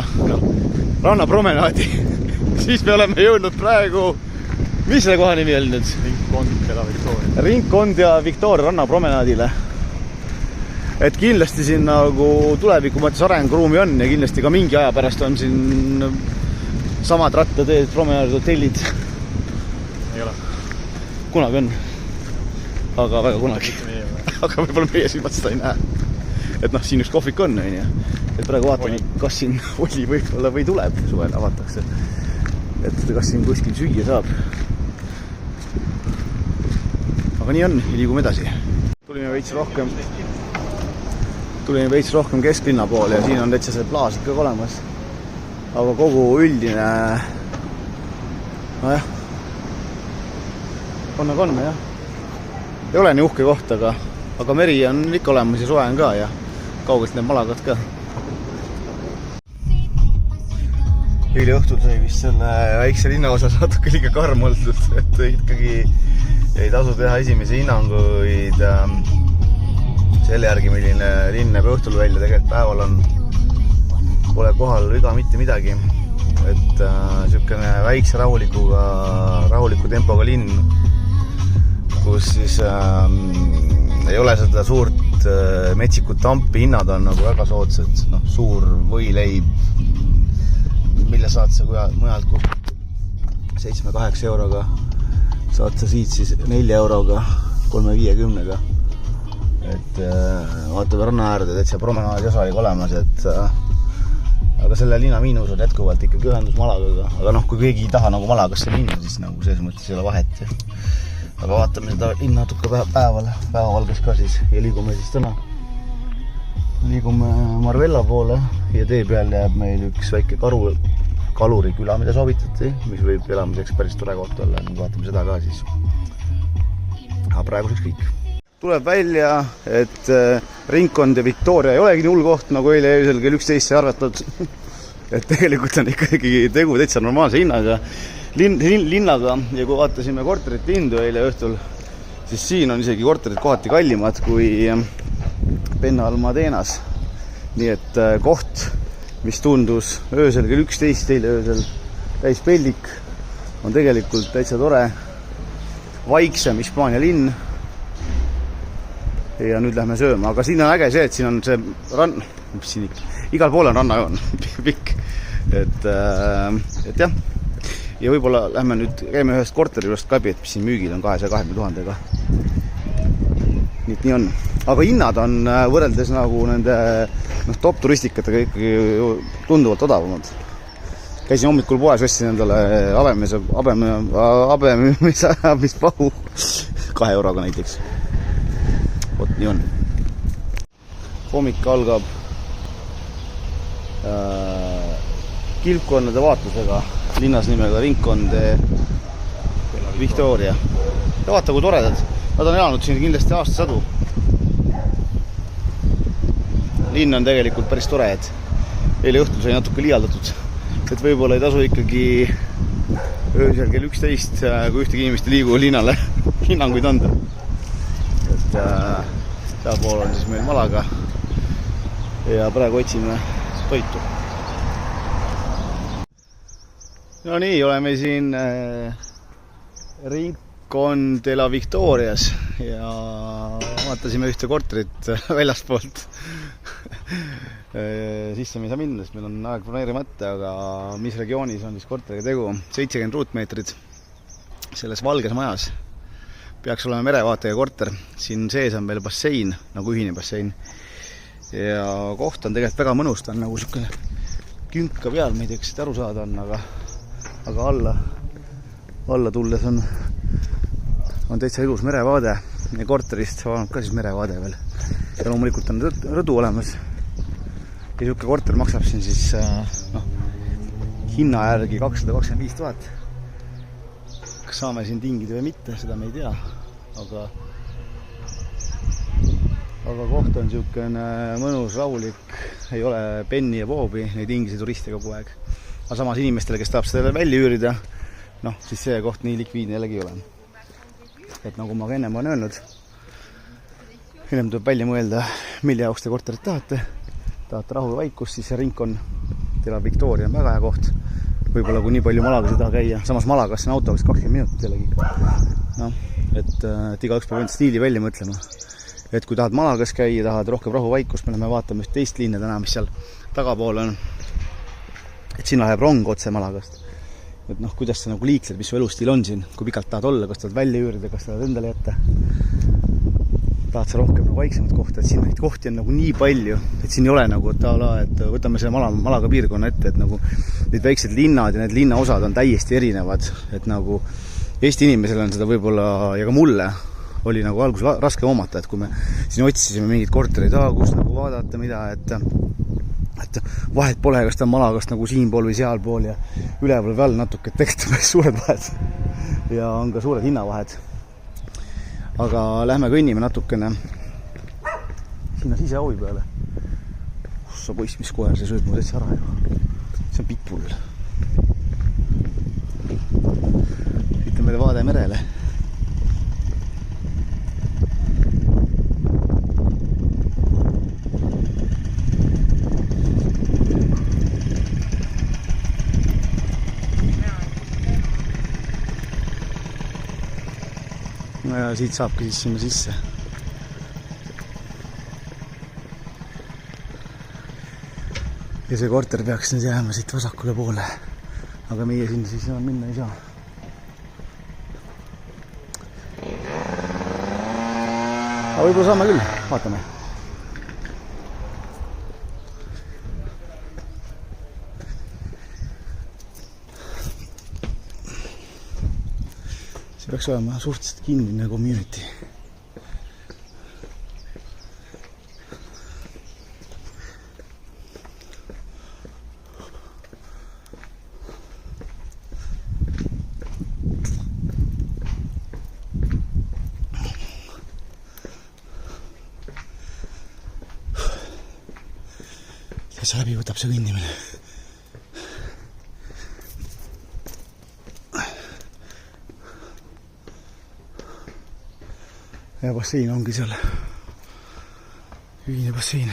rannapromenaadi, siis me oleme jõudnud praegu, mis selle koha nimi oli nüüd? Ringkond ja Victoria rannapromenaadile. Et kindlasti siin nagu tuleviku mõttes arenguruumi on ja kindlasti ka mingi aja pärast on siin samad rattateed, promenaadid, hotellid. Ei ole. Kunagi on. Aga väga kunagi. Aga võib-olla meie silmad seda ei näe. Et siin üks kohvik on, et praegu vaatame, kas siin oli võib-olla või tuleb suvel avatakse. Et kas siin kuskil süüa saab. Aga nii on, liigume edasi. Tulime veits rohkem kesklinna poole ja siin on täitsa see plaas ikka olemas. Aga kogu üldine on nagu on, jah. Ei ole nii uhke koht, aga meri on ikka olemas ja soe on ka ja kaugelt need malagad ka. Eile õhtul sai vist selle väikse linna osas natuke liiga karm oldud, et ikkagi ei tasu teha esimesi hinnanguid selle järgi, milline linn näeb õhtul välja. Tegelikult päeval pole kohal viga mitte midagi. Et niisugune väikse rahuliku tempoga linn, kus siis ei ole seda suurt metsikut tampi, hinnad on nagu väga soodsad. Suur võileib, mille saad sa mujalt 7-8 euroga, saad sa siit siis 4 euroga, 3,50-ga. Et vaatab ranna äärde, et see promenaadi osa oli olemas, aga selle linna miinus on jätkuvalt ikkagi ühendus Malagaga. Aga kui keegi ei taha nagu Malagasse minna, siis nagu selles mõttes ei ole vahet. Aga vaatame seda linna natuke päevavalges ka siis ja liigume siis täna. Liigume Marbella poole ja tee peal jääb meil üks väike kaluri küla, mida soovitati, mis võib elamiseks päris tore koht olla. Vaatame seda ka siis. Aga praeguseks kõik. Tuleb välja, et Ringkond ja Victoria ei olegi nii hull koht, nagu eile öösel kell 11 sai arvatud. Et tegelikult on ikkagi tegu täitsa normaalse linnaga ja kui vaatasime korterite hindu eile õhtul, siis siin on isegi korterid kohati kallimad kui Benalmadenas. Nii et koht, mis tundus öösel kell 11 eile öösel täis pellik, on tegelikult täitsa tore vaiksem Hispaania linn. Ja nüüd lähme sööma, aga siin on äge see, et siin on see igal pool on rannajoon pikk, et jah, ja võib-olla lähme nüüd käime ühest korteri juurest kabi, et mis siin müügil on 220 000-ga. Nii on, aga hinnad on võrreldes nagu nende top turistikatega ikkagi tunduvalt odavamad. Käisin hommikul poes, ostsin endale abemispahu 2 euroga näiteks. Vot nii on. Hommik algab kilpkonnade vaatlusega linnas nimega Ringkond Victoria. Ja vaata, kui toredad. Nad on elanud siin kindlasti aastasadu. Linn on tegelikult päris tore, et eile õhtul sai natuke liialdatud. Et võib-olla ei tasu ikkagi öösel kell 11, kui ühtegi inimest ei liigu linnale hinnanguid anda. Seal pool on siis meil Malaga ja praegu otsime toitu. No nii, oleme siin Ringkond de la Victorias ja vaatasime ühte korterit väljastpoolt. Sisse me ei saa minna, sest meil on aeg planeerimata, aga mis regioonis on siis korteriga tegu? 70 ruutmeetrid selles valges majas. Peaks olema merevaatega korter. Siin sees on veel bassein, nagu ühine bassein. Ja koht on tegelikult väga mõnus, ta on nagu selline künka peal, ma ei tea, kas seda aru saada on, aga alla tulles on täitsa ilus merevaade ja korterist on ka siis merevaade veel. Ja loomulikult on rõdu olemas. Ja selline korter maksab siin siis hinna järgi 225 000. Kas saame siin tingida või mitte, seda me ei tea, aga koht on niisugune mõnus, rahulik, ei ole penni ja boobi, neid ingisi turiste kogu aeg. Aga samas inimestele, kes tahab seda välja üürida, siis see koht nii likviidne jällegi ei ole. Et nagu ma ka ennem olen öelnud, ennem tuleb välja mõelda, mille jaoks te korterit tahate rahu ja vaikust, siis see Ringkond de la Victoria on väga hea koht. Võib-olla kui nii palju Malagas ei taha käia. Samas Malagas on autogas 20 minutit jällegi. Et igaüks peab enda stiili välja mõtlema. Et kui tahad Malagas käia, tahad rohkem rahuvaikust, me läheme vaatama üht teist linna täna, mis seal tagapool on. Et siin läheb rong otse Malagast. Et kuidas sa nagu liikled, mis su elustiil on siin, kui pikalt tahad olla, kas tahad välja üürida, kas tahad endale jätta. Tahad sa rohkem nagu vaiksemat kohta, et siin neid kohti on nagu nii palju, et siin ei ole nagu, et võtame selle Malaga piirkonna ette, et nagu need väiksed linnad ja need linnaosad on täiesti erinevad, et nagu Eesti inimesel on seda võib-olla ja ka mulle oli nagu alguses raske omata, et kui me siin otsisime mingid korterid, kus nagu vaadata mida, et vahet pole, kas ta on Malagast nagu siinpool või sealpool ja üleval või all natuke, et tegelikult on päris suured vahed ja on ka suured hinnavahed. Aga lähme kõnnime natukene sinna sisehovi peale. Sa poiss, mis koer, see sööd mu täitsa ära ju. See on pitbull. Siit on meil vaade merele. ja siit saabki siis sinna sisse. Ja see korter peaks nüüd jääma siit vasakule poole. Aga meie sinna siis enam minna ei saa. Aga võib-olla saame küll, vaatame. See peaks olema suhteliselt kinnine community. Täitsa läbi võtab see kõndimine. Ja bassein ongi seal. Ühine bassein.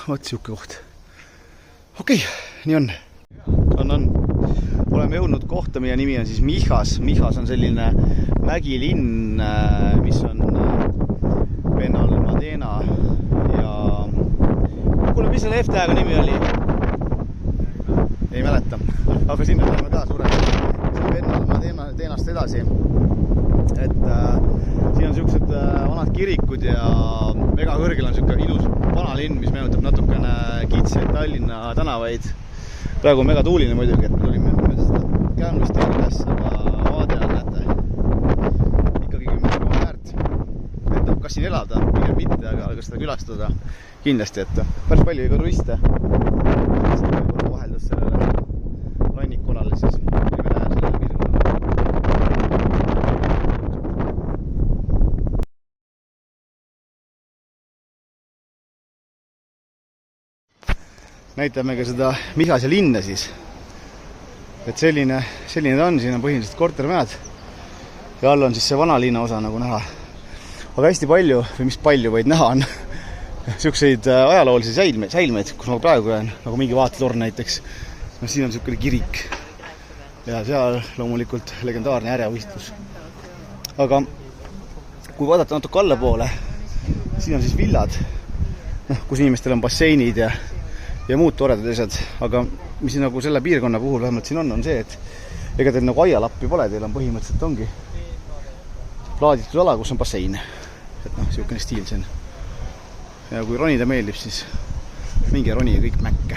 Võt siuke koht. Okei, nii on. Oleme jõudnud kohta, meie nimi on siis Mihas. Mihas on selline mägilinn, mis on Benalmádena ja kuule, mis selle F-tähega nimi oli? Ei mäleta. Aga sinna oleme ka suurelt. See on Benalmádénast edasi. Et siin on siuksed vanad kirikud ja väga kõrgel on siuke ilus vanalinn, mis meenutab natukene kitseid Tallinna tänavaid. Praegu on mega tuuline muidugi, et me tulime seda käänlust üles, aga vaade on, näete, ikkagi 10 väärt. Et kas siin elada, pigem mitte, aga seda külastada kindlasti, et päris palju iga turiste. Vaheldus sellele rannikolale siis olime näha sellele piirkonnale. Näitame ka seda Mihase linna siis. Et selline ta on, siin on põhiliselt kortermäed ja all on siis see vanalinna osa nagu näha. Aga hästi palju, või mis palju, vaid näha on siukseid ajaloolisi säilmeid, kus ma praegu jään, nagu mingi vaatelorn näiteks. No siin on siukene kirik ja seal loomulikult legendaarne ärjavõistlus. Aga kui vaadata natuke allapoole, siin on siis villad, kus inimestel on basseinid ja muud toredad asjad, aga mis nagu selle piirkonna puhul vähemalt siin on see, et ega teil nagu aialappi pole, teil on põhimõtteliselt ongi plaaditud ala, kus on bassein. Et siukene stiil see on. Ja kui ronida meeldib, siis mingi roni ja kõik mäkke.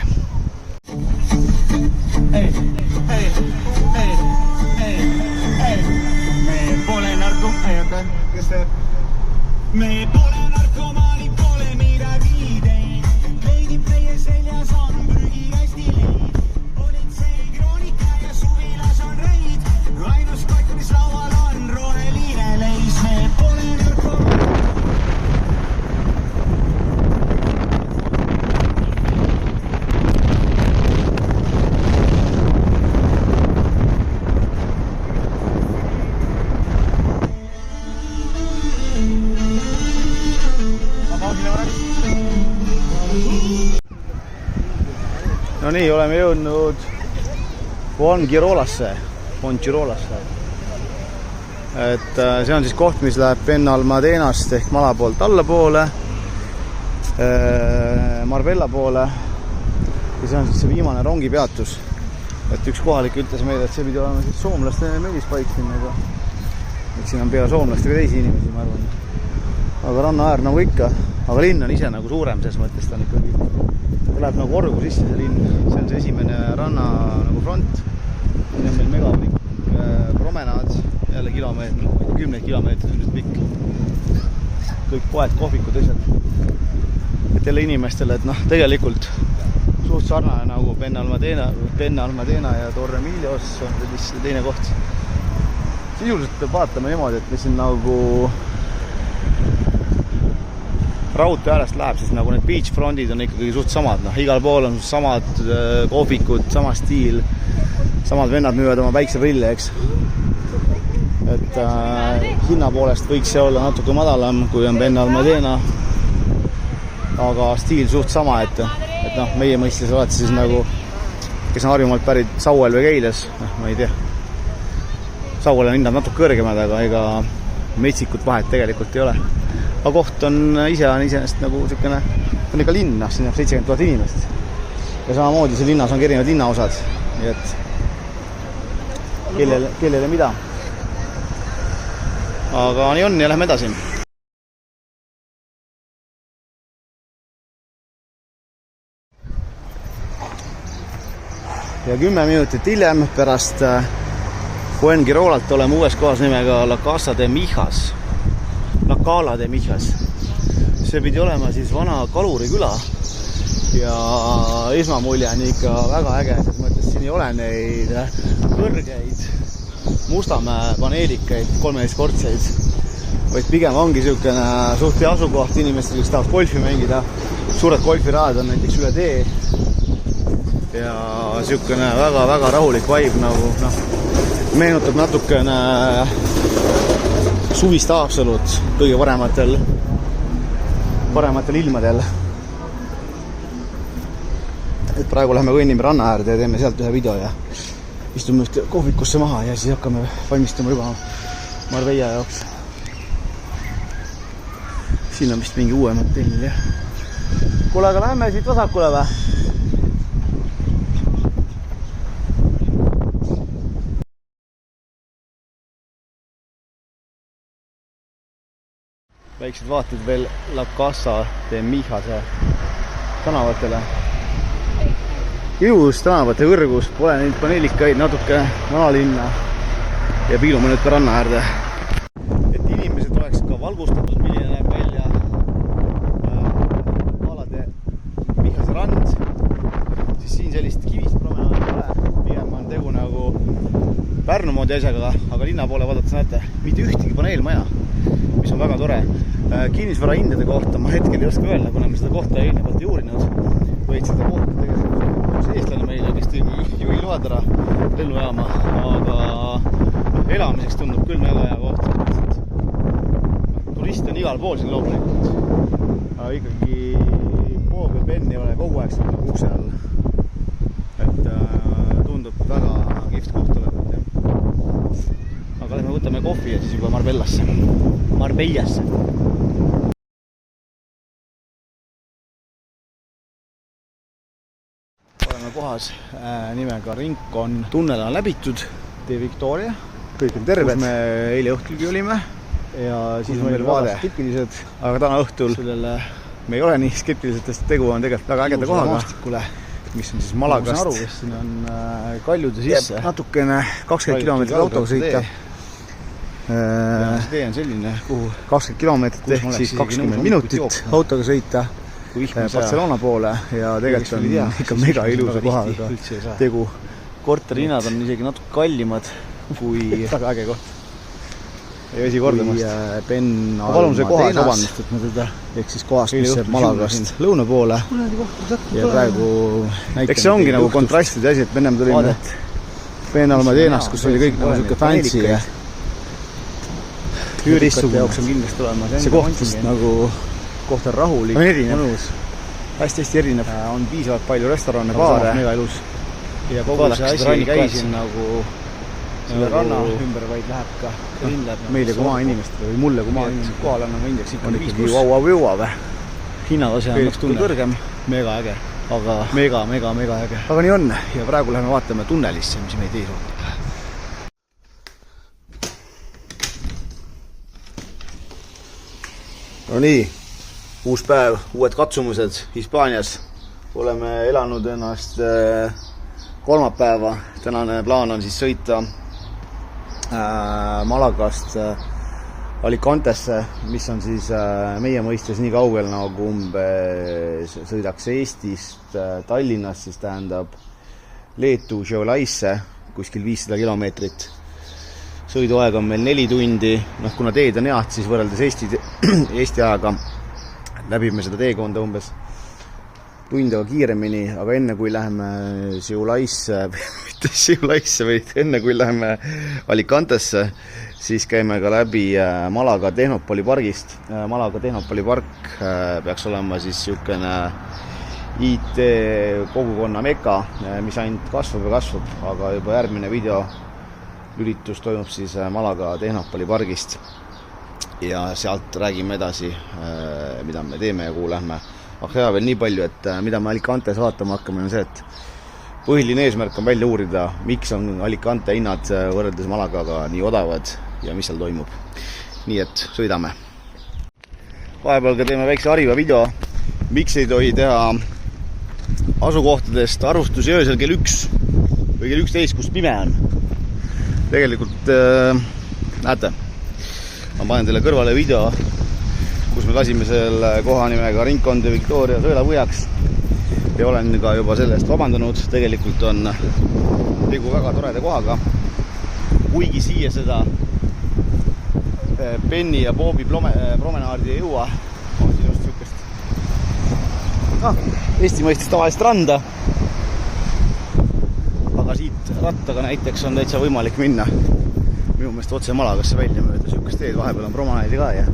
Me pole narkomaani, pole midagi teinud. Leidib meie seljas on prügikasti leid. Politsei kroonika ja suvilas on reid. Ainus kott, mis laual on roheline leis. Me pole narkomaani. No nii, oleme jõudnud Fuengiroolasse. Et see on siis koht, mis läheb Benalmádénast ehk mala poolt alla poole, Marbella poole. Ja see on siis see viimane rongipeatus. Et üks kohalik ütles meile, et see pidi olema siis soomlaste meelispaik siin. Et siin on peale soomlastega teisi inimesi, ma arvan. Aga rannaäär nagu ikka. Aga linn on ise nagu suurem, selles mõttes ta on ikkagi. Ta läheb nagu orgu sisse see linn. See on see esimene ranna nagu front. Siin on meil megapikk promenaad, jälle kilomeetri, 10 kilomeetrit ülest pikk. Kõik poed, kohvikud, asjad. Et jälle inimestele, et tegelikult suht sarnane nagu Benalmádena ja Torremolinos on see teine koht. Sisuliselt peab vaatama niimoodi, et mis siin nagu raudtee äärest läheb, siis nagu need beachfrontid on ikkagi suht samad. Igal pool on samad kohvikud, sama stiil, samad vennad müüvad oma päikseprille, eks. Et hinna poolest võiks see olla natuke madalam, kui on Benalmádena. Aga stiil suht sama, et meie mõistes olete siis nagu, kes on Harjumaalt pärit Sauel või Keiles, ma ei tea. Saugala hinnad natuke kõrgemad, aga ega metsikut vahet tegelikult ei ole. Aga koht on iseenesest nagu selline, on ikka linn, siin on 70 000 inimest. Ja samamoodi see linnas on erinevad linnaosad, nii et kellele mida. Aga nii on ja lähme edasi. Ja 10 minutit hiljem pärast Fuengirolat oleme uues kohas nimega La Casa de Mijas. La Cala de Mijas. See pidi olema siis vana kaluriküla ja esmamulje on ikka väga äge, sest mõttes siin ei ole neid kõrgeid Mustamäe paneelikaid 13-kortseid, vaid pigem ongi niisugune suht hea asukoht inimestel, kes tahavad golfi mängida. Suured golfiraad on näiteks üle tee ja niisugune väga rahulik vibe nagu meenutab natukene suvist Haapsalut kõige parematel ilmadel. Et praegu läheme kõnnime ranna äärde ja teeme sealt ühe video ja istume ühte kohvikusse maha ja siis hakkame valmistama juba Marbella jaoks. Siin on vist mingi uuem hotell, jah. Kuule, aga lähme siit vasakule või? Väiksed vaated veel La Casa de Mijase tänavatele. Ilus tänavate kõrgus, pole neid paneelikaid, natuke vanalinna ja piilume nüüd ka ranna äärde. Et inimesed oleks ka valgustatud, milline näeb välja Cala de Mijase rand, siis siin sellist kivist promenaadi pole. Pigem on tegu nagu Pärnu moodi asjaga, aga linna poole vaadates näete, mitte ühtegi paneelmaja, mis on väga tore. Kinnisvara hindade kohta ma hetkel ei oska öelda, kuna me seda kohta eelnevalt ei uurinud, vaid seda kohta tegelikult üks eestlane meile, kes juhi load ära lennujaama, aga elamiseks tundub küll mega hea koht. Turist on igal pool siin loomulikult, aga ikkagi Poog ja Ben ei ole kogu aeg siin ukse all. Et tundub väga kihvt koht olevat. Aga lähme võtame kohvi ja siis juba Marbellasse. Oleme kohas nimega Rincon. Tunnel on läbitud, tee Victoria. Kõik on terved. Kus me eile õhtulgi olime ja siis on meil vaade skeptilised, aga täna õhtul me ei ole nii skeptilised, sest tegu on tegelikult väga ägeda kohaga, mis on siis Malagast. Siin on kaljude sisse. Natukene 20 kilomeetrit autoga sõita. See tee on selline, kuhu 20 kilomeetrit ehk siis 20 minutit autoga sõita Barcelona poole ja tegelikult on ikka mega ilusa kohaga tegu. Korterihinnad on isegi natuke kallimad kui väga äge koht. Ja vesi kordamast. Ben Alma teenast, ehk siis kohast, mis jääb Malagast lõuna poole. Ja praegu eks see ongi nagu kontrastide asi, et ennem tulime Ben Alma teenast, kus oli kõik nagu siuke fancy ja teistsugune jaoks on kindlasti olemas. See koht vist nagu koht on rahulik, mõnus, hästi erinev. On piisavalt palju restorane, baare. Mega ilus. Ja kogu see asi ei käi siin nagu selle ranna ümber, vaid läheb ka meile kui maainimestele või mulle kui maainimestele. Kohal on indeks ikka ikkagi vau-vau-vau või. Hinnatase on natuke kõrgem. Mega äge. Aga mega äge. Aga nii on ja praegu läheme vaatame tunnelisse, mis meid ees ootab. No nii, uus päev, uued katsumused Hispaanias. Oleme elanud ennast kolmapäeva. Tänane plaan on siis sõita Malagast Alicantesse, mis on siis meie mõistes nii kaugel nagu umbes sõidaks Eestist Tallinnast, siis tähendab Leetu Šiaulaisse kuskil 500 kilomeetrit. Sõiduaeg on meil 4 tundi, kuna teed on head, siis võrreldes Eesti ajaga läbime seda teekonda umbes tundega kiiremini, aga enne kui läheme Šiaulaisse, mitte Šiaulaisse, vaid enne kui läheme Alicantesse, siis käime ka läbi Malaga Tehnopoli pargist. Malaga Tehnopoli park peaks olema siis niisugune IT kogukonna meka, mis ainult kasvab ja kasvab, aga juba järgmine video üritus toimub siis Malaga Tehnopoli pargist ja sealt räägime edasi, mida me teeme ja kuhu lähme. Aga veel nii palju, et mida me Alicantes vaatama hakkame, on see, et põhiline eesmärk on välja uurida, miks on Alicante hinnad võrreldes Malagaga nii odavad ja mis seal toimub. Nii et sõidame. Vahepeal ka teeme väikse hariva video, miks ei tohi teha asukohtadest arvustusi öösel kell 1 või kell 11, kus pime on. Tegelikult näete, ma panen teile kõrvale video, kus me lasime selle koha nimega Rincon de Victoria sõelapõhjaks ja olen ka juba selle eest vabandanud. Tegelikult on tegu väga toreda kohaga, kuigi siia seda Penny ja Bobi promenaardi ei jõua, on siin just sükest Eesti mõistes tavalist randa, aga siit rattaga näiteks on täitsa võimalik minna minu meelest otse Malagasse välja mööda sükest teed. Vahepeal on promenaadi ka ja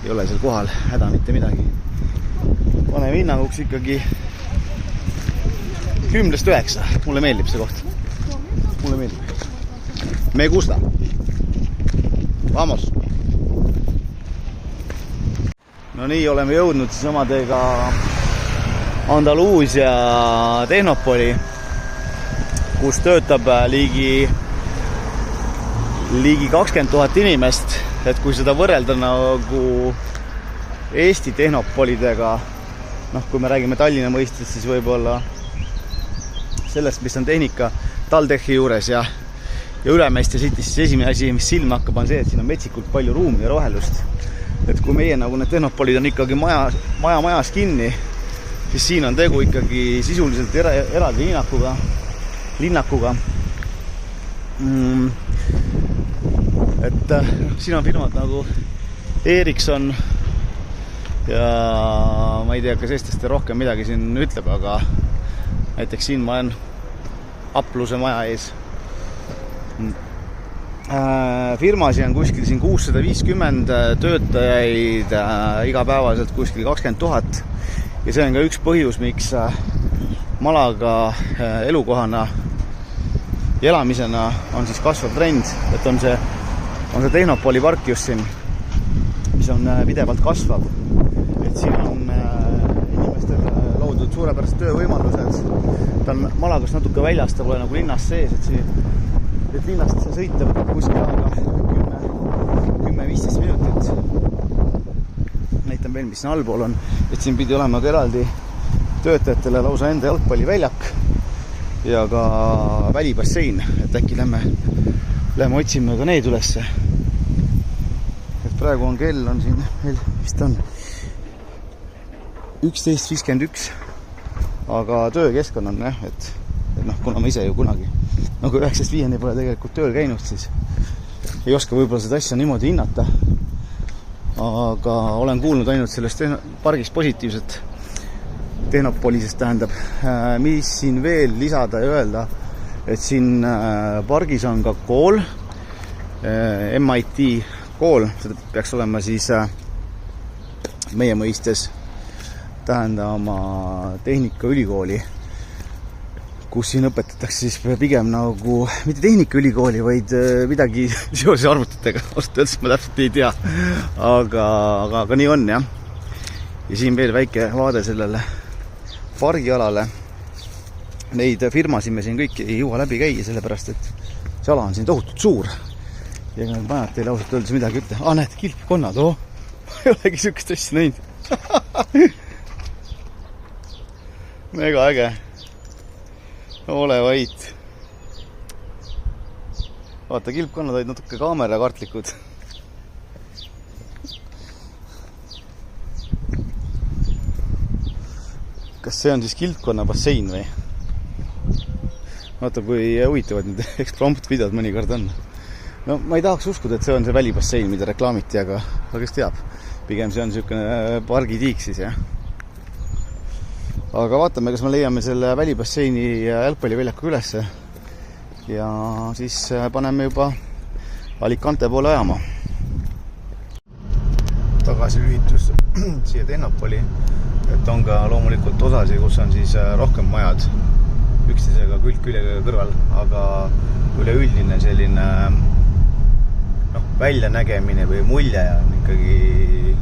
ei ole seal kohal häda mitte midagi. Paneme hinnanguks ikkagi 10-9. Mulle meeldib see koht. Mulle meeldib. Me gusta. Vamos! No nii, oleme jõudnud siis omadega Andaluusia Tehnopoli, kus töötab ligi 20 000 inimest. Et kui seda võrrelda nagu Eesti Tehnopolidega, kui me räägime Tallinna mõistes, siis võib-olla sellest, mis on tehnika TalTechi juures ja Ülemiste City's, siis esimene asi, mis silma hakkab, on see, et siin on metsikult palju ruumi ja rohelust. Et kui meie nagu need Tehnopolid on ikkagi majas kinni, siis siin on tegu ikkagi sisuliselt eraldi linnakuga. Et siin on firmad nagu Ericsson ja ma ei tea, kas eestlaste rohkem midagi siin ütleb, aga näiteks siin ma olen Apluse maja ees. Firmasi on kuskil siin 650 töötajaid, igapäevaselt kuskil 20 000 ja see on ka üks põhjus, miks Malaga elukohana ja elamisena on siis kasvav trend, et on see Tehnopoli park just siin, mis on pidevalt kasvav. Et siin on inimestel loodud suurepärased töövõimalused. Ta on Malagast natuke väljas, ta pole nagu linnast sees, et linnast see sõita võtab kuskil aega 10-15 minutit. Näitan veel, mis siin allpool on, et siin pidi olema ka eraldi töötajatele lausa enda jalgpalliväljak ja ka välibassein, et äkki lähme otsime ka need ülesse. Et praegu on kell on siin, vist on 11.51, aga töökeskkond on et kuna ma ise ju kunagi nagu 9.5 pole tegelikult tööl käinud, siis ei oska võib-olla seda asja niimoodi hinnata, aga olen kuulnud ainult sellest pargist positiivset Tehnopolisest, tähendab, mis siin veel lisada ja öelda, et siin pargis on ka kool, MIT kool, seda peaks olema siis meie mõistes tähendama tehnikaülikooli, kus siin õpetatakse siis pigem nagu mitte tehnikaülikooli, vaid midagi seoses arvutitega, ausalt öeldes ma täpselt ei tea, aga nii on jah. Ja siin veel väike vaade sellele pargialale. Neid firmasid me siin kõik ei jõua läbi käia, sellepärast et see ala on siin tohutult suur ja need majad teile ausalt öeldes midagi ütle. Näed, kilpkonnad, ma ei olegi sükest asja näinud. Mega äge. Ole vait. Vaata, kilpkonnad olid natuke kaamerakartlikud. Kas see on siis kilpkonna bassein või? Vaata, kui huvitavad need eksprompt-videod mõnikord on. No ma ei tahaks uskuda, et see on see välibassein, mida reklaamiti, aga kes teab. Pigem see on niisugune pargitiik siis, jah. Aga vaatame, kas me leiame selle välibasseini jalgpalliväljaku ülesse ja siis paneme juba Alicante poole ajama. Tagasi lühitus siia Tehnopoli, et on ka loomulikult osasi, kus on siis rohkem majad. üksteisega külg küljega kõrval, aga üleüldine selline väljanägemine või mulje on ikkagi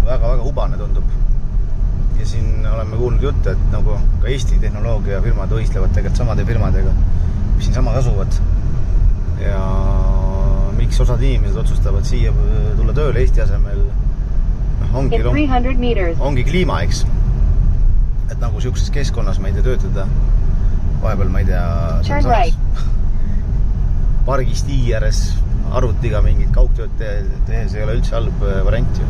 väga-väga hubane tundub. Ja siin oleme kuulnud juttu, et nagu ka Eesti tehnoloogiafirmad võistlevad tegelikult samade firmadega, mis siin samas asuvad. Ja miks osad inimesed otsustavad siia tulla tööle Eesti asemel, ongi kliima, eks. Et nagu siukses keskkonnas ma ei tea töötada. Vahepeal ma ei tea pargi stiigi ääres arvutiga mingit kaugtööd tehes ei ole üldse halb variant ju.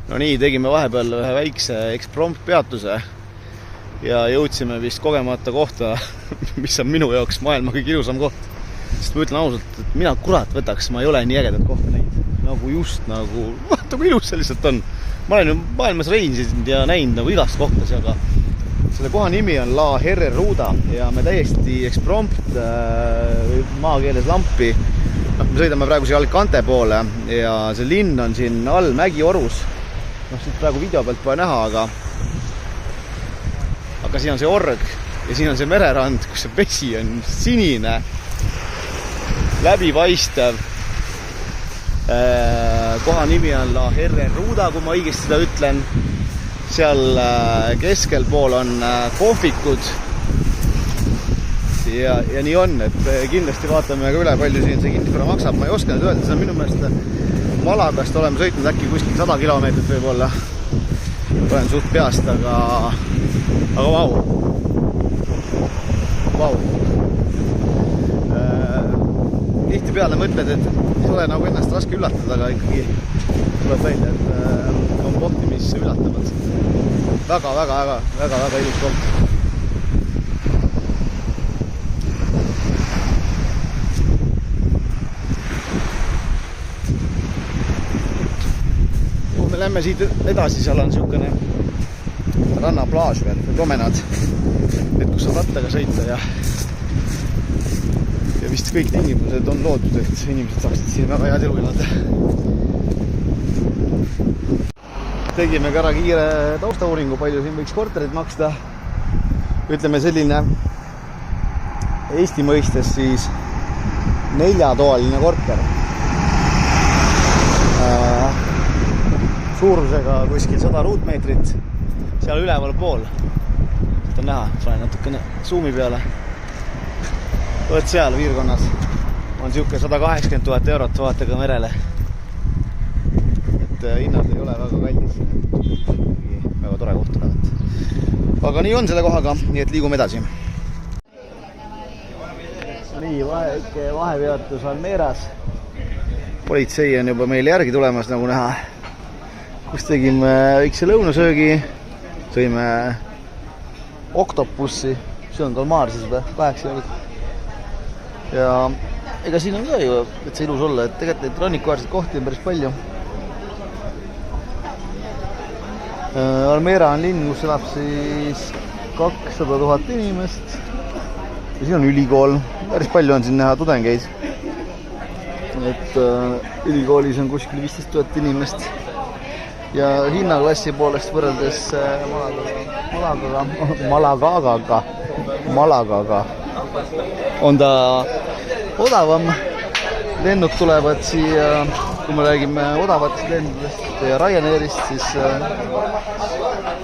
No nii, tegime vahepeal ühe väikse eksprompt peatuse ja jõudsime vist kogemata kohta, mis on minu jaoks maailma kõige ilusam koht. Sest ma ütlen ausalt, et mina kurat võtaks, ma ei ole nii ägedat kohta näinud. Nagu just nagu, vaata kui ilus see lihtsalt on. Ma olen ju maailmas reisinud ja näinud nagu igast kohtas, aga selle koha nimi on La Herreruda ja me täiesti eksprompt maakeeles lampi. Me sõidame praegu siia Alicante poole ja see linn on siin all Mägiorus. Siit praegu video pealt pole näha, aga siin on see org ja siin on see mererand, kus see vesi on sinine, läbipaistev. Koha nimi on La Herreruda, kui ma õigesti seda ütlen. Seal keskel pool on kohvikud ja nii on, et kindlasti vaatame ka üle, palju siin see kinnisvara maksab. Ma ei oska nüüd öelda, see on minu meelest Malagast oleme sõitnud äkki kuskil 100 kilomeetrit võib-olla. Olen suht peast, aga vau. Tihti peale mõtled, et ei ole nagu ennast raske üllatada, aga ikkagi tuleb välja, et on kohti, mis üllatavad. Väga ilus koht. Me lähme siit edasi, seal on niisugune rannaplaaž veel, promenad, et kus saab rattaga sõita ja vist kõik tingimused on loodud, et inimesed saaksid siin väga head elu elada. Tegime ka ära kiire taustauuringu, palju siin võiks korterid maksta. Ütleme selline Eesti mõistes siis 4-toaline korter. Suurusega kuskil 100 ruutmeetrit seal üleval pool. Seda on näha, panen natukene zoom'i peale. Võt seal piirkonnas on siuke 180 000 eurot, vaatega merele. Et hinnad ei ole väga kallis. Väga tore koht olevat. Aga nii on selle kohaga, nii et liigume edasi. Nii, vahepeatus Almeras. Politsei on juba meil järgi tulemas, nagu näha. Kus tegime väikse lõunasöögi, sõime oktopussi, see on kalmaarsis või 8 eurot. Ja ega siin on ka ju, et see ilus olla, et tegelikult neid rannikuväärseid kohti on päris palju. Almera on linn, kus elab siis 200 000 inimest. Ja siin on ülikool, päris palju on siin näha tudengeid. Et ülikoolis on kuskil 15 000 inimest. Ja hinnaklassi poolest võrreldes Malagaga on ta odavam. Lennuk tulevad siia, kui me räägime odavatest lendudest ja Ryanairist, siis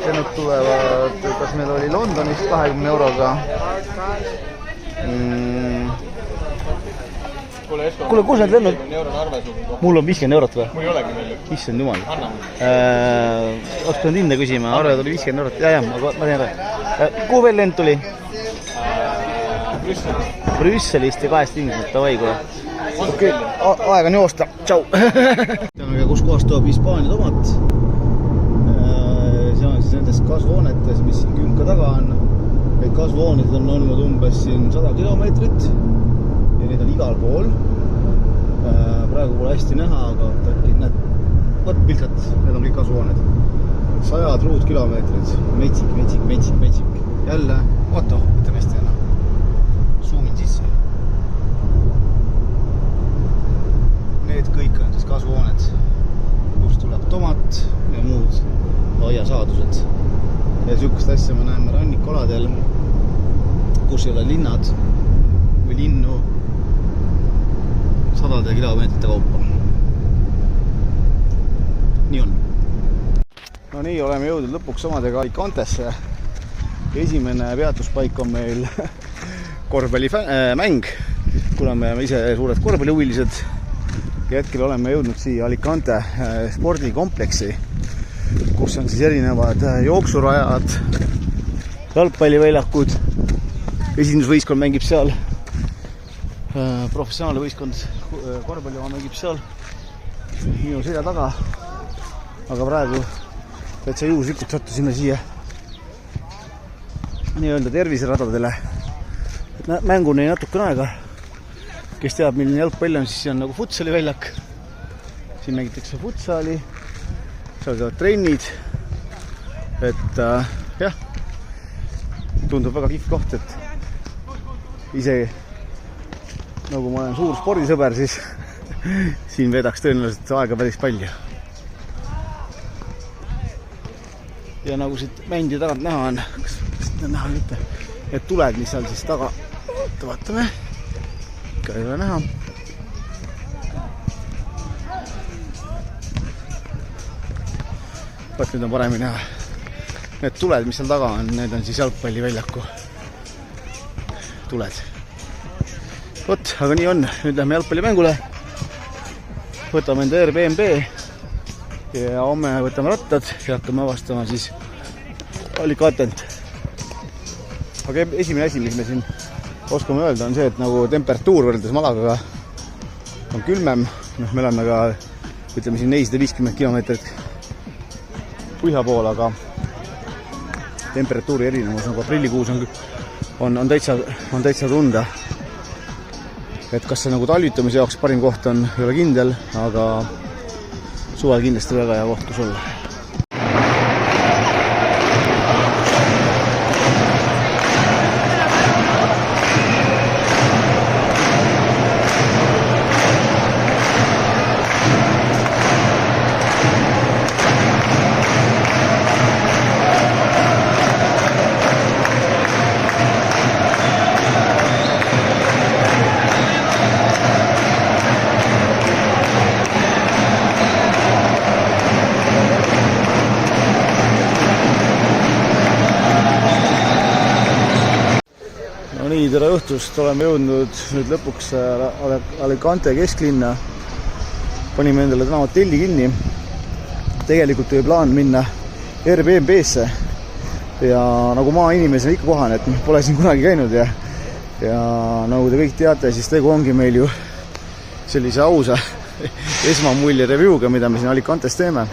lennuk tulevad, kas meil oli Londonist 20 euroga. Kuule, kus need lennud? Mul on 50 eurot või? Mul ei olegi veel. Issand jumal. Oleks pidanud hinda küsima, arve tuli 50 eurot. Ja, ma teen ära. Kuhu veel lend tuli? Brüsselist ja 2 tingimused, tavai kuule. Okei, aeg on joosta. Tšau. Teame, kus kohast toob Hispaania tomat. See on siis nendest kasvuhoonetes, mis siin künka taga on. Need kasvuhooned on olnud umbes siin 100 kilomeetrit. Ja need on igal pool. Praegu pole hästi näha, aga äkki näed, võt piltad, need on kõik kasvuhooned. 100 ruutkilomeetrid, metsik. Jälle, oota, võtame hästi enam. Zoomin sisse. need kõik on siis kasvuhooned, kust tuleb tomat ja muud aiasaadused. Ja sihukest asja me näeme rannikoladel, kus ei ole linnad või linnu sadade kilomeetrite kaupa. Nii on. No nii, oleme jõudnud lõpuks omadega Alicantesse. Esimene peatuspaik on meil korvpallimäng, kuna me oleme ise suured korvpallihuvilised. Ja hetkel oleme jõudnud siia Alicante spordikompleksi, kus on siis erinevad jooksurajad, jalgpalliväljakud. Esindusvõistkond mängib seal, professionaalne võistkond korvpalli mängib seal minu selja taga. Aga praegu täitsa juhuslikult sattusime siia nii-öelda terviseradadele. Mänguni natukene aega. Kes teab, milline jalgpall on, siis see on nagu futsali väljak. Siin mängitakse futsali, seal käivad trennid. Et jah, tundub väga kihv koht, et isegi nagu ma olen suur spordisõber, siis siin vedaks tõenäoliselt aega päris palju. Ja nagu siit mändi tagant näha on, kas näha mitte, et tuled, mis seal siis taga, vaatame, ikka ei ole näha. Vaat nüüd on paremini näha. Need tuled, mis seal taga on, need on siis jalgpalliväljaku tuled. Vot, aga nii on, nüüd lähme jalgpallimängule. Võtame enda Airbnb ja homme võtame rattad ja hakkame avastama siis Alicantet. Aga esimene asi, mis me siin oskame öelda, on see, et nagu temperatuur võrreldes Malagaga on külmem. Me oleme ka, ütleme siin 450 kilomeetrit põhja pool, aga temperatuuri erinevus nagu aprillikuus on täitsa tunda. Et kas see nagu talvitamise jaoks parim koht on, ei ole kindel, aga suvel kindlasti väga hea koht, kus olla. Tere õhtust, oleme jõudnud nüüd lõpuks Alicante kesklinna. Panime endale täna hotelli kinni. Tegelikult oli plaan minna Airbnb-sse ja nagu maainimesena ikka kohane, et pole siin kunagi käinud ja nagu te kõik teate, siis tegu ongi meil ju sellise ausa esmamulje review'ga, mida me siin Alicantes teeme.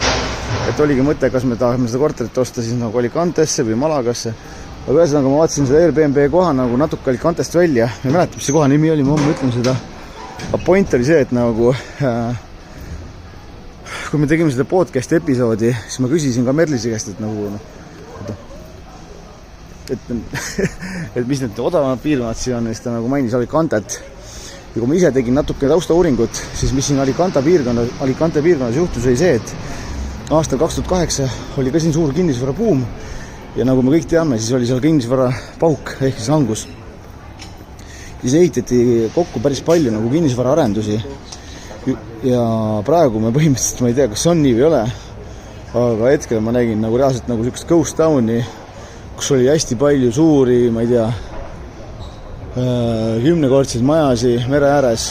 Et oligi mõte, kas me tahame seda korterit osta siis nagu Alicantesse või Malagasse. Aga ühesõnaga ma vaatasin seda Airbnb koha nagu natuke Alicantest välja. Ma mäletan, mis see koha nimi oli, ma ütlen seda. Aga point oli see, et nagu kui me tegime seda podcasti episoodi, siis ma küsisin ka Merlise käest, et nagu et mis need odavamad piirkonnad siin on, siis ta nagu mainis Alicantet. Ja kui ma ise tegin natuke taustauuringut, siis mis siin Alicante piirkonnas juhtus oli see, et aastal 2008 oli ka siin suur kinnisvara buum. Ja nagu me kõik teame, siis oli seal kinnisvara pauk ehk siis langus. Siis ehitati kokku päris palju nagu kinnisvara arendusi. Ja praegu me põhimõtteliselt, ma ei tea, kas on nii või ole, aga hetkel ma nägin nagu reaalselt nagu sellist ghost towni, kus oli hästi palju suuri, ma ei tea, 10-kordseid majasi mere ääres.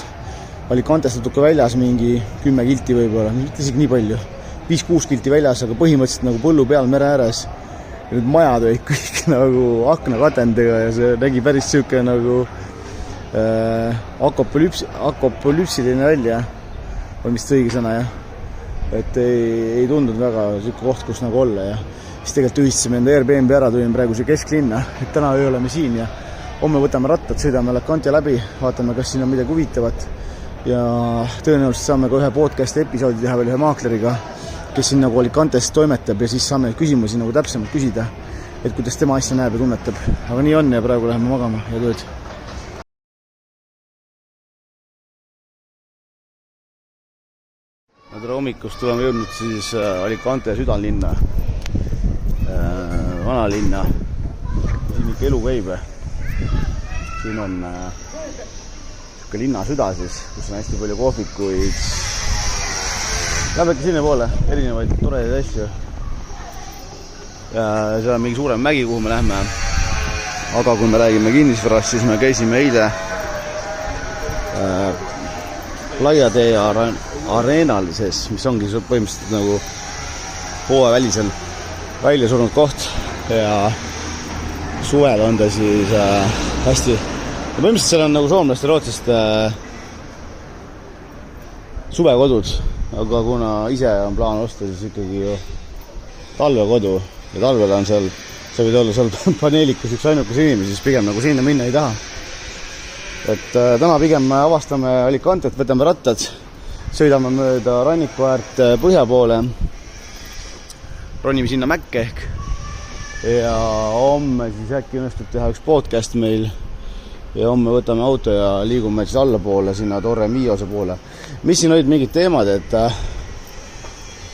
Alicantest natuke väljas mingi 10 kilti võib-olla, mitte isegi nii palju. 5-6 kilti väljas, aga põhimõtteliselt nagu põllu peal mere ääres. Ja need majad olid kõik nagu aknakatendega ja see nägi päris siuke nagu apokalüpsiline välja. On vist õige sõna, jah. Et ei tundunud väga siuke koht, kus nagu olla ja siis tegelikult ühistasime enda Airbnb ära, tulime praegu see kesklinna, et täna öö oleme siin ja homme võtame rattad, sõidame Alicante läbi, vaatame, kas siin on midagi huvitavat ja tõenäoliselt saame ka ühe podcast episoodi teha veel ühe maakleriga, kes siin nagu Alicantes toimetab ja siis saame küsimusi nagu täpsemalt küsida, et kuidas tema asja näeb ja tunnetab. Aga nii on ja praegu läheme magama ja tööd. hommikust oleme jõudnud siis Alicante südalinna, vanalinna. Siin ikka elu käib. Siin on niisugune linna süda siis, kus on hästi palju kohvikuid. Läheb äkki sinna poole, erinevaid toredaid asju. Ja seal on mingi suurem mägi, kuhu me lähme. Aga kui me räägime kinnisvarast, siis me käisime eile Playa de Arenal sees, mis ongi põhimõtteliselt nagu hooajavälisel välja surnud koht ja suvel on ta siis hästi ja põhimõtteliselt seal on nagu soomlaste rootslaste suvekodud, aga kuna ise on plaan osta, siis ikkagi ju talvekodu ja talvel on seal, sa võid olla seal paneelikus üks ainukas inimesi, siis pigem nagu sinna minna ei taha. Et täna pigem avastame Alicantet, võtame rattad, sõidame mööda rannikuäärt põhja poole, ronime sinna Mäkke ehk ja homme siis äkki õnnestub teha üks podcast meil ja homme võtame auto ja liigume siis allapoole sinna Torre Miose poole. Mis siin olid mingid teemad, et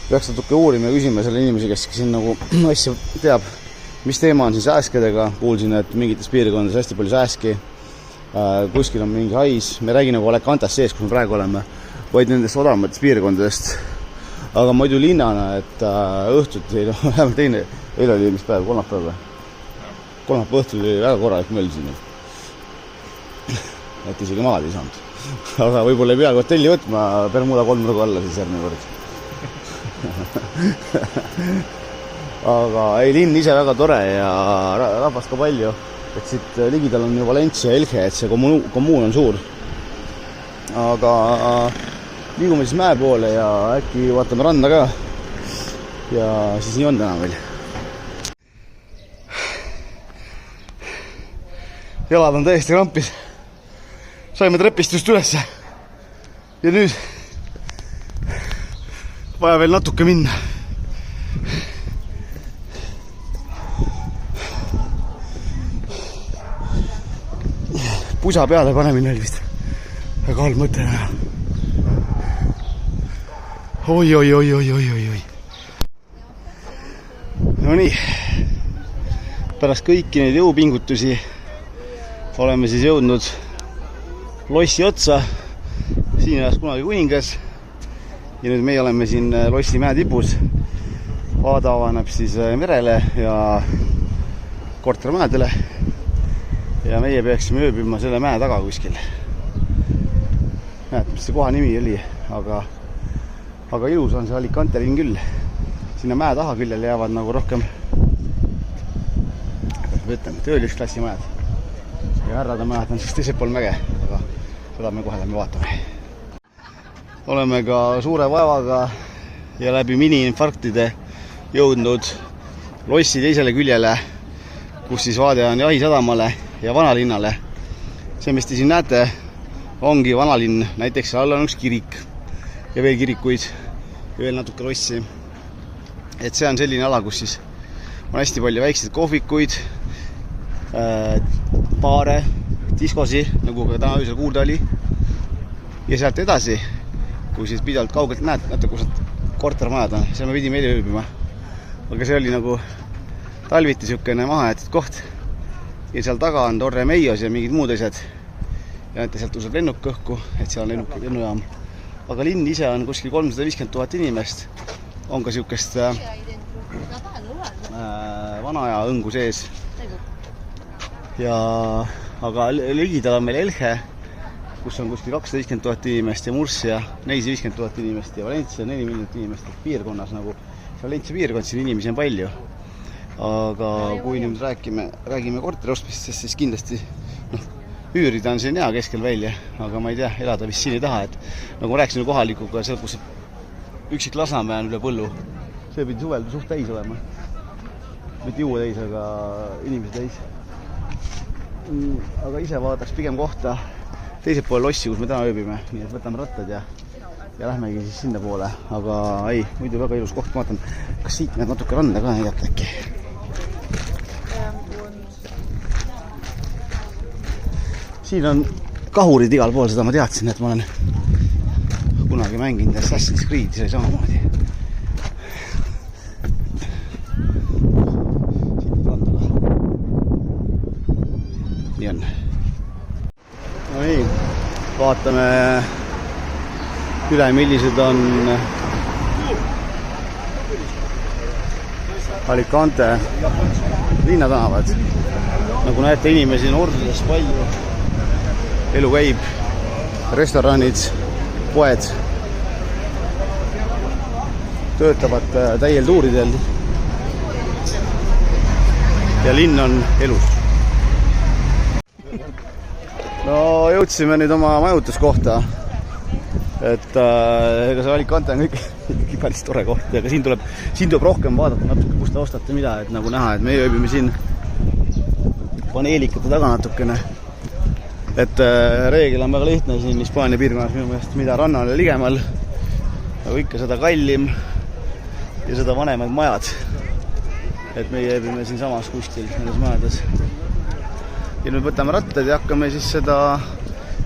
peaks natuke uurima ja küsima selle inimese, kes siin nagu asja teab, mis teema on siin sääskedega. Kuulsin, et mingites piirkondades hästi palju sääski. Kuskil on mingi hais, me räägime nagu Alicantes sees, kus me praegu oleme, vaid nendest odavamatest piirkondadest. Aga muidu linnana, et õhtuti, vähemalt teine, eile oli mis päev, kolmapäev või? Kolmapäev õhtul oli väga korralik möll siin. Et isegi maad ei saanud. Aga võib-olla ei pea hotelli võtma, Bermuda 3 nurga alla siis järgmine kord. Aga ei, linn ise väga tore ja rahvast ka palju. Et siit ligidal on ju Valencia ja Elche, et see kommuun on suur. Aga liigume siis mäe poole ja äkki vaatame randa ka. Ja siis nii on täna veel. Jalad on täiesti krampis. Saime trepist just üles. Ja nüüd vaja veel natuke minna. Pusa peale panemine oli vist väga halb mõte. Oi. No nii, pärast kõiki neid jõupingutusi oleme siis jõudnud lossi otsa. Siin elas kunagi kuningas ja nüüd meie oleme siin lossi mäe tipus. Vaada avaneb siis merele ja kortermajadele. Ja meie peaksime ööbima selle mäe taga kuskil. Näed, mis see koha nimi oli, aga ilus on see Alicante linn küll. Sinna mäe taha küljel jäävad nagu rohkem töölisklassimajad. Ja härrade majad on siis teisel pool mäge, aga seda me kohe lähme vaatame. Oleme ka suure vaevaga ja läbi mini-infarktide jõudnud lossi teisele küljele, kus siis vaade on Jahisadamale ja vanalinnale. See, mis te siin näete, ongi vanalinn. Näiteks all on üks kirik ja veel kirikuid ja veel natuke lossi. Et see on selline ala, kus siis on hästi palju väikseid kohvikuid, baare, diskosi, nagu ka täna öösel kuulda oli. Ja sealt edasi, kui siis pidalt kaugelt näed, kus kortermajad on, seal me pidime eile ööbima. Aga see oli nagu talviti niisugune mahajäetud koht. Ja seal taga on Torre Miose ja mingid muud asjad. Ja näete, sealt tõuseb lennuk õhku, et seal on lennujaam. Aga linn ise on kuskil 350 000 inimest. On ka niisugust vana aja õngu sees. Aga ligidal on meil Elche, kus on kuskil 250 000 inimest ja Murcia 450 000 inimest ja Valencia 4 miljonit inimest. Piirkonnas nagu Valencia piirkond, siin inimesi on palju. Aga kui nüüd räägime korteri ostmisest, siis kindlasti üürida on siin hea keskel välja, aga ma ei tea, elada vist siin ei taha, et nagu ma rääkisin kohalikuga, seal kus üksik Lasnamäe on üle põllu, see pidi suvel suht täis olema, mitte juua täis, aga inimesi täis. Aga ise vaataks pigem kohta teised poole lossi, kus me täna ööbime, nii et võtame rattad ja lähmegi siis sinna poole, aga ei, muidu väga ilus koht, ma vaatan, kas siit näed natuke randa ka näidata äkki. Siin on kahurid igal pool, seda ma teadsin, et ma olen kunagi mänginud Assassin's Creed'i, sai samamoodi. Nii on. No nii, vaatame üle, millised on Alicante linnatänavad. Nagu näete, inimesi on ordudes palju. Elu käib, restoranid, poed töötavad täiel tuuridel ja linn on elus. No jõudsime nüüd oma majutuskohta, et ega see Alicante on kõik päris tore koht, aga siin tuleb rohkem vaadata natuke, kus te ostate mida, et nagu näha, et me ööbime siin paneelikate taga natukene. Et reegel on väga lihtne siin Hispaania piirkonnas minu meelest, mida rannale ligemal, nagu ikka seda kallim ja seda vanemad majad. Et me ööbime siin samas kuskil nendes majades. Ja nüüd võtame rattad ja hakkame siis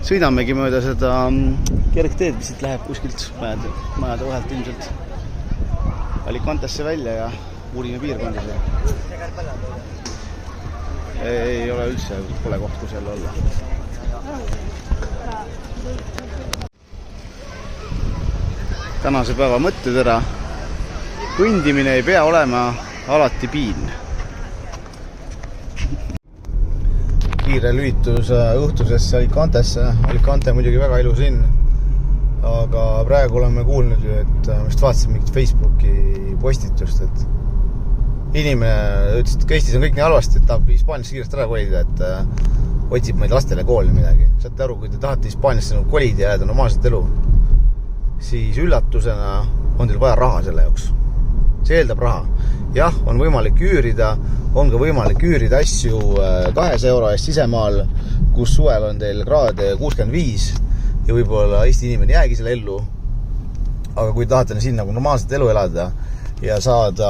sõidamegi mööda seda kergteed, mis siit läheb kuskilt majade vahelt ilmselt Alicantesse välja ja uurime piirkondade. Ei ole üldse pole koht, kus jälle olla. Tänase päeva mõttetera. Kõndimine ei pea olema alati piin. Kiire lülitus õhtusesse Alicantesse. Alicante muidugi väga ilus linn. Aga praegu oleme kuulnud ju, et just vaatasin mingit Facebooki postitust, et inimene ütles, et Eestis on kõik nii halvasti, et tahab Hispaaniasse kiiresti ära kolida, et otsib meid lastele kooli midagi. Saate aru, kui te tahate Hispaaniasse kolida ja jääda normaalset elu, siis üllatusena on teil vaja raha selle jaoks. See eeldab raha. Jah, on võimalik üürida, on ka võimalik üürida asju 200 euro eest sisemaal, kus suvel on teil kraade 65 ja võib-olla Eesti inimene jäägi selle ellu. Aga kui tahate siin nagu normaalset elu elada ja saada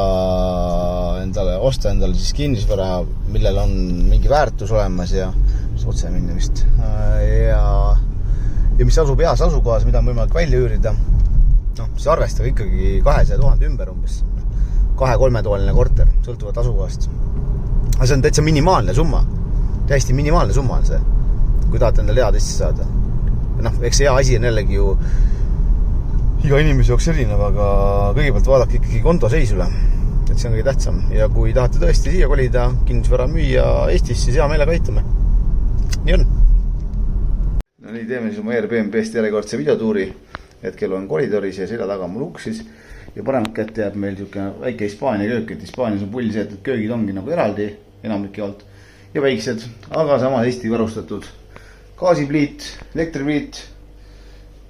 osta endale siis kinnisvara, millel on mingi väärtus olemas ja otse minna vist ja mis asub heas asukohas, mida on võimalik välja üürida, siis arvestage ikkagi 200 000 ümber umbes 2-3-toaline korter, sõltuvalt asukohast. Aga see on täitsa minimaalne summa. Täiesti minimaalne summa on see, kui tahate endale head asja saada. Eks see hea asi on jällegi ju iga inimese jaoks erinev, aga kõigepealt vaadake ikkagi konto seisule, et see on kõige tähtsam. Ja kui tahate tõesti siia kolida, kinnisvara müüa Eestis, siis hea meelega aitame. Nii on. No nii, teeme siis oma Airbnb-st järjekordse videotuuri. Hetkel on koridoris ja selja taga mul uksis ja paremat kätte jääb meil väike Hispaania köök, et Hispaanias on pull see, et köögid ongi nagu eraldi enamlike alt ja väiksed, aga sama Eesti varustatud gaasipliit, elektripliit,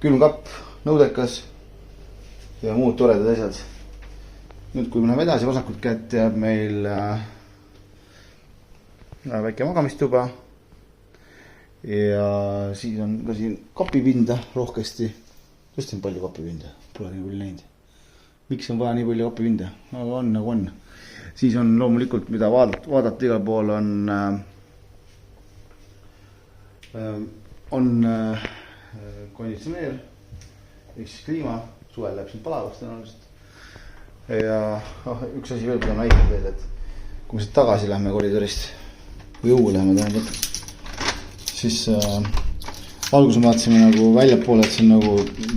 külmkapp, nõudekas ja muud toredad asjad. Nüüd kui me läheme edasi, vasakult kätte jääb meil väike magamistuba ja siis on ka siin kapipinda rohkesti. Just on palju kapipinda, pole nii palju näinud. Miks on vaja nii palju kapipinda? Aga on nagu on. Siis on loomulikult, mida vaadata igal pool, on konditsioneer, ehk siis kliima, suvel läheb siin palavaks tõenäoliselt. Ja üks asi veel peame näitama veel, et kui me siit tagasi lähme koridorist või õue läheme tähendab, siis alguses vaatasime nagu väljapoole, et see on nagu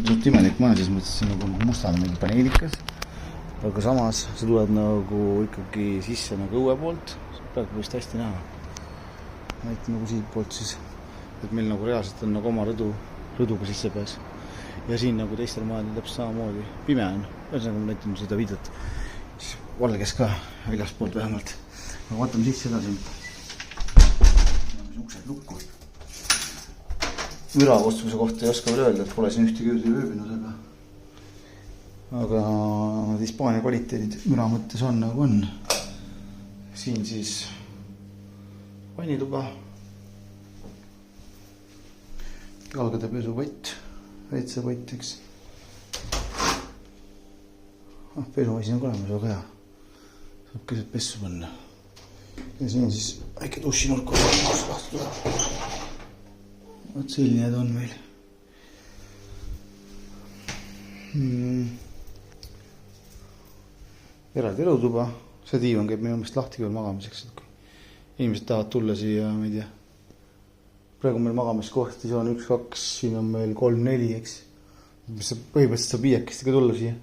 suht imelik maja, siis mõtlesin, et see on nagu mustane mingi paneelikas. Aga samas sa tuled nagu ikkagi sisse nagu õue poolt, praegu vist hästi näha. Näite nagu siit poolt siis, et meil nagu reaalselt on nagu oma rõduga sisse pääs. Ja siin nagu teistel majadel täpselt samamoodi pime on. Ühesõnaga ma näitan seda videot. Siis valges ka väljaspoolt vähemalt. Aga vaatame sisse edasi. Uksed lukku. Müravostuse kohta ei oska veel öelda, et pole siin ühtegi ööbinud, aga Hispaania kvaliteedid müra mõttes on nagu on. Siin siis vannituba, jalgade pesupott, väitsepott, eks. Pesuasi on ka olemas, väga hea. Saab keset pessu panna. Ja siin siis väike dušinurk on lahti tuleb. Võt selline on meil. Eraldi elutuba. See diivan käib minu meelest lahti küll magamiseks. Inimesed tahavad tulla siia, ma ei tea. Praegu meil magamiskohti, see on 1, 2, siin on meil 3, 4, eks. Mis põhimõtteliselt saab 5 ka tulla siia.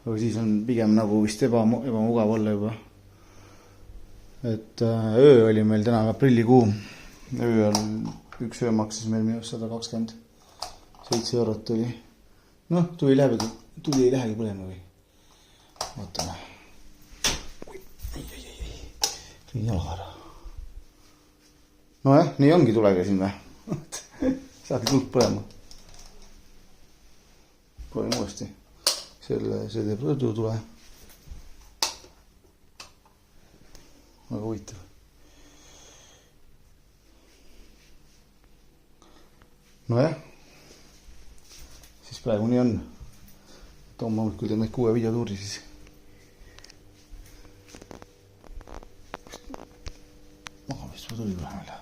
Aga siis on pigem nagu vist ebamugav olla juba. Et öö oli meil täna aprillikuu. Öö on, üks öö maksis meil minu 127 eurot oli. Noh, tuli ei lähegi põlema või. Vaatame. Ei jalga ära. No jah, nii ongi tulega siin või. Saadi tuld põlema. Proovin uuesti. See teeb rõdu tule. Väga huvitav. No jah. Siis praegu nii on. Tooma kui teeme 6 videotuuri siis. Magamist ma tuli vähemale.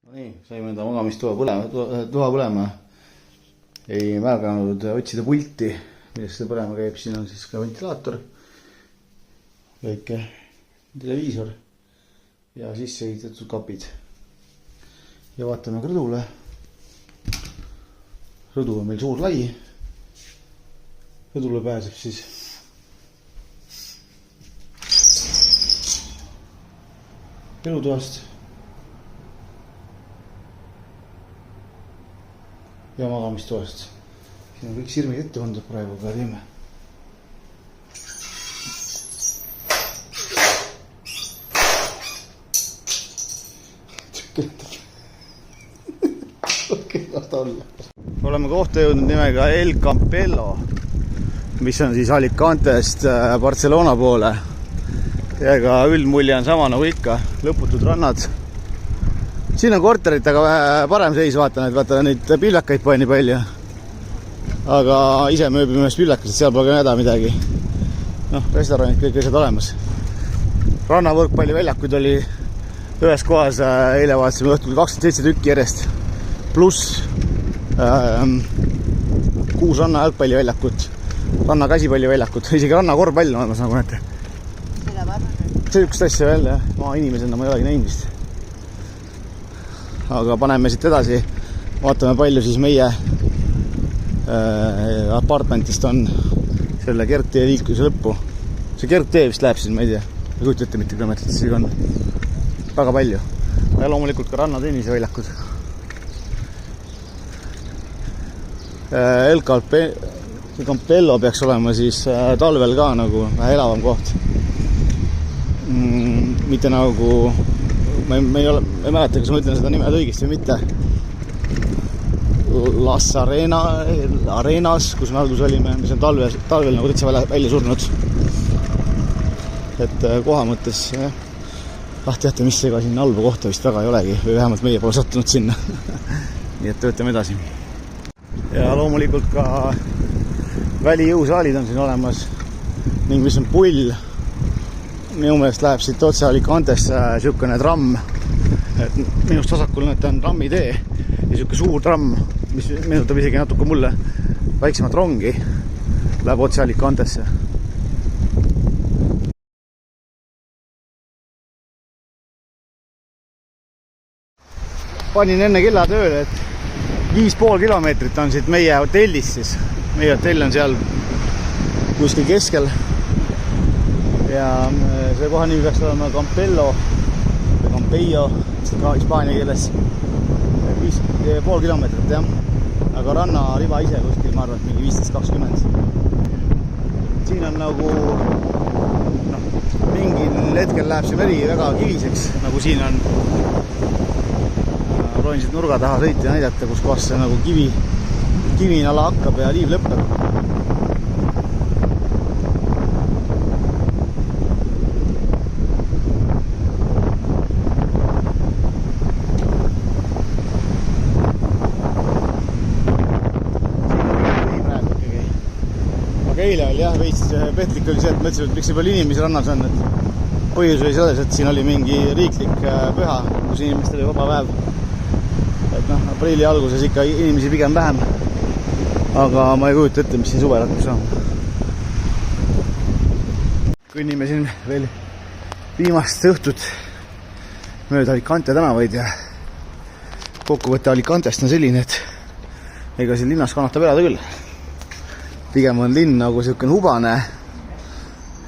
No nii, saime enda magamistoa põlema. Ei märganud otsida pulti, millest see põlema käib. Siin on siis ka ventilaator, väike televiisor ja sisse ehitatud kapid. Ja vaatame ka rõdule. Rõdu on meil suur lai. Rõdule pääseb siis elutoast ja magamistoast. Siin on kõik sirmid ette pandud praegu, aga teeme. Oleme kohta jõudnud nimega El Campello, mis on siis Alicantest Barcelona poole. Ja ka üldmulje on sama nagu ikka, lõputud rannad. Siin on korterit, aga parem seis vaatan, et vaata neid pillakaid pole nii palju. Aga ise mööbime ühes pillakas, et seal pole ka näda midagi. Noh, restoranid kõik asjad olemas. Rannavõrkpalliväljakuid oli ühes kohas, eile vaatasime õhtul 27 tükki järjest. Pluss 6 ranna jalgpalliväljakut, ranna käsipalliväljakut, isegi ranna korvpall on olemas, nagu näete. See üks asja veel, jah. Ma inimesena ma ei olegi näinud vist. Aga paneme siit edasi, vaatame palju siis meie apartmentist on selle kergtee liikluse lõppu. See kergtee vist läheb siin, ma ei tea, ei kujuta ette mitte kilomeetrit, siis on väga palju. Ja loomulikult ka rannatennise väljakud. El Campello peaks olema siis talvel ka nagu vähe elavam koht. Mitte nagu, ma ei mäleta, kas ma ütlen seda nimed õigesti või mitte. Las Arenas, kus me algus olime, mis on talvel nagu täitsa välja surnud. Et koha mõttes, teate, mis ega siin halba kohta vist väga ei olegi, või vähemalt meie pole sattunud sinna. Nii et töötame edasi. Ja loomulikult ka välijõusaalid on siin olemas ning mis on pull. Minu meelest läheb siit otse Alicantesse siukene tramm. Et minust vasakul on trammitee ja siuke suur tramm, mis meenutab isegi natuke mulle väiksemat rongi, läheb otse Alicantesse. Panin enne kella tööle, et 5,5 kilomeetrit on siit meie hotellist siis. Meie hotell on seal kuskil keskel. Ja see koha nimi peaks olema Campello või Campello, ka hispaania keeles. 5,5 kilomeetrit, jah. Aga rannariba ise kuskil, ma arvan, mingi 15-20. Siin on nagu, mingil hetkel läheb see veri väga kiviseks, nagu siin on. Proovin siit nurga taha sõita ja näidata, kus kohas see nagu kivinala hakkab ja liiv lõppeb. Eile oli jah, veits petlik oli see, et mõtlesin, et miks ei palju inimesi rannas on. Põhjus oli selles, et siin oli mingi riiklik püha, kus inimestel oli vaba päev. noh, aprilli alguses ikka inimesi pigem vähem. Aga ma ei kujuta ette, mis siin suvel hakkab saama. Kõnnime siin veel viimast õhtut mööda Alicante tänavaid ja kokkuvõtte Alicantest on selline, et ega siin linnas kannatab elada küll. Pigem on linn nagu selline hubane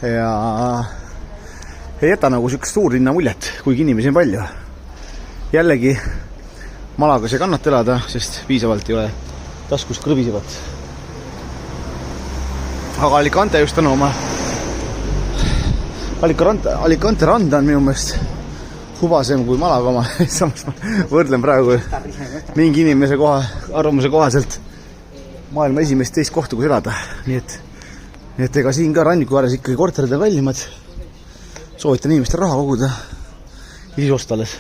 ja ei jäta nagu selline suurlinna muljet, kuigi inimesi on palju. Jällegi Malagas ei kannata elada, sest piisavalt ei ole taskus krõbisivat. Aga Alicante just tänu oma Alicante randa on minu meelest hubasem kui Malaga oma. Samas ma võrdlen praegu mingi inimese arvamuse kohaselt maailma esimest teist kohta, kus elada. Nii et ega siin ka ranniku ääres ikkagi korterid on kallimad. Soovitan inimestel raha koguda ja siis osta alles.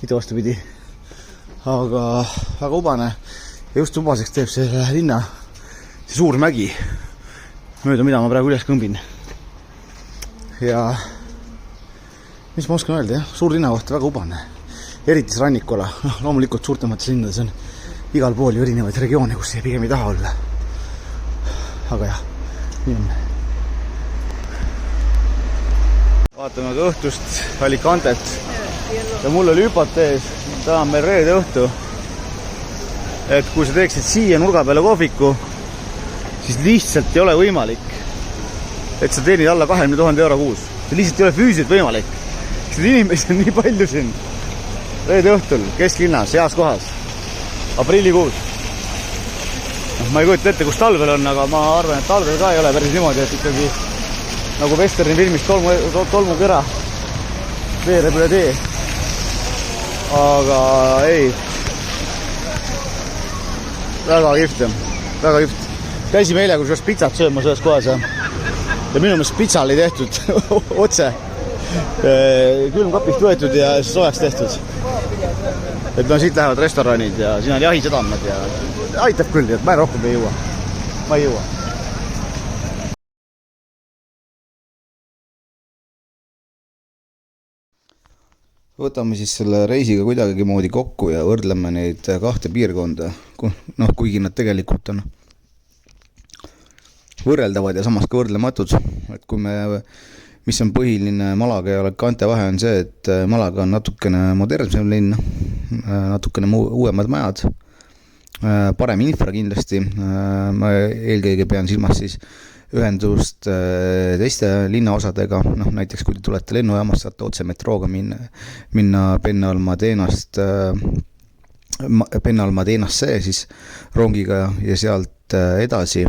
Mitte vastupidi. Aga väga hubane. Ja just hubaseks teeb see linna, see suur mägi, mööda mida ma praegu üles kõmbin. Ja mis ma oskan öelda, jah? Suur linna kohta väga hubane. Eriti see rannikola. Loomulikult suurtemates linnades on igal pool ju erinevaid regioone, kus see pigem ei taha olla. Aga jah, nii on. Vaatame ka õhtust Alicantet. Ja mul oli hüpotees, täna on meil reede õhtu, et kui sa teeksid siia nurga peale kohviku, siis lihtsalt ei ole võimalik, et sa teenid alla 20 000 euro kuus. See lihtsalt ei ole füüsiliselt võimalik. Sest inimesi on nii palju siin reede õhtul, kesklinnas, heas kohas, aprillikuus. Ma ei kujuta ette, kus talvel on, aga ma arvan, et talvel ka ei ole päris niimoodi, et ikkagi nagu Westerni filmis tolmukera veereb üle tee. Aga ei, väga kihvt, väga kihvt. Käisime eile, kus pitsat sööma selles kohas ja minu meelest pitsa oli tehtud otse külmkapist võetud ja soojaks tehtud. Et no siit lähevad restoranid ja siin on jahisedamad ja aitab küll, et ma rohkem ei jõua. Ma ei jõua. Võtame siis selle reisiga kuidagi moodi kokku ja võrdleme neid kahte piirkonda, kuigi nad tegelikult on võrreldavad ja samas ka võrdlematud. Et kui mis on põhiline Malaga ja Alicante vahe on see, et Malaga on natukene modernsem linn, natukene uuemad majad, parem infra kindlasti. Ma eelkõige pean silmas siis ühendust teiste linnaosadega, näiteks kui te tulete lennujaamast, saate otse metrooga minna Pennalmadenasse siis rongiga ja sealt edasi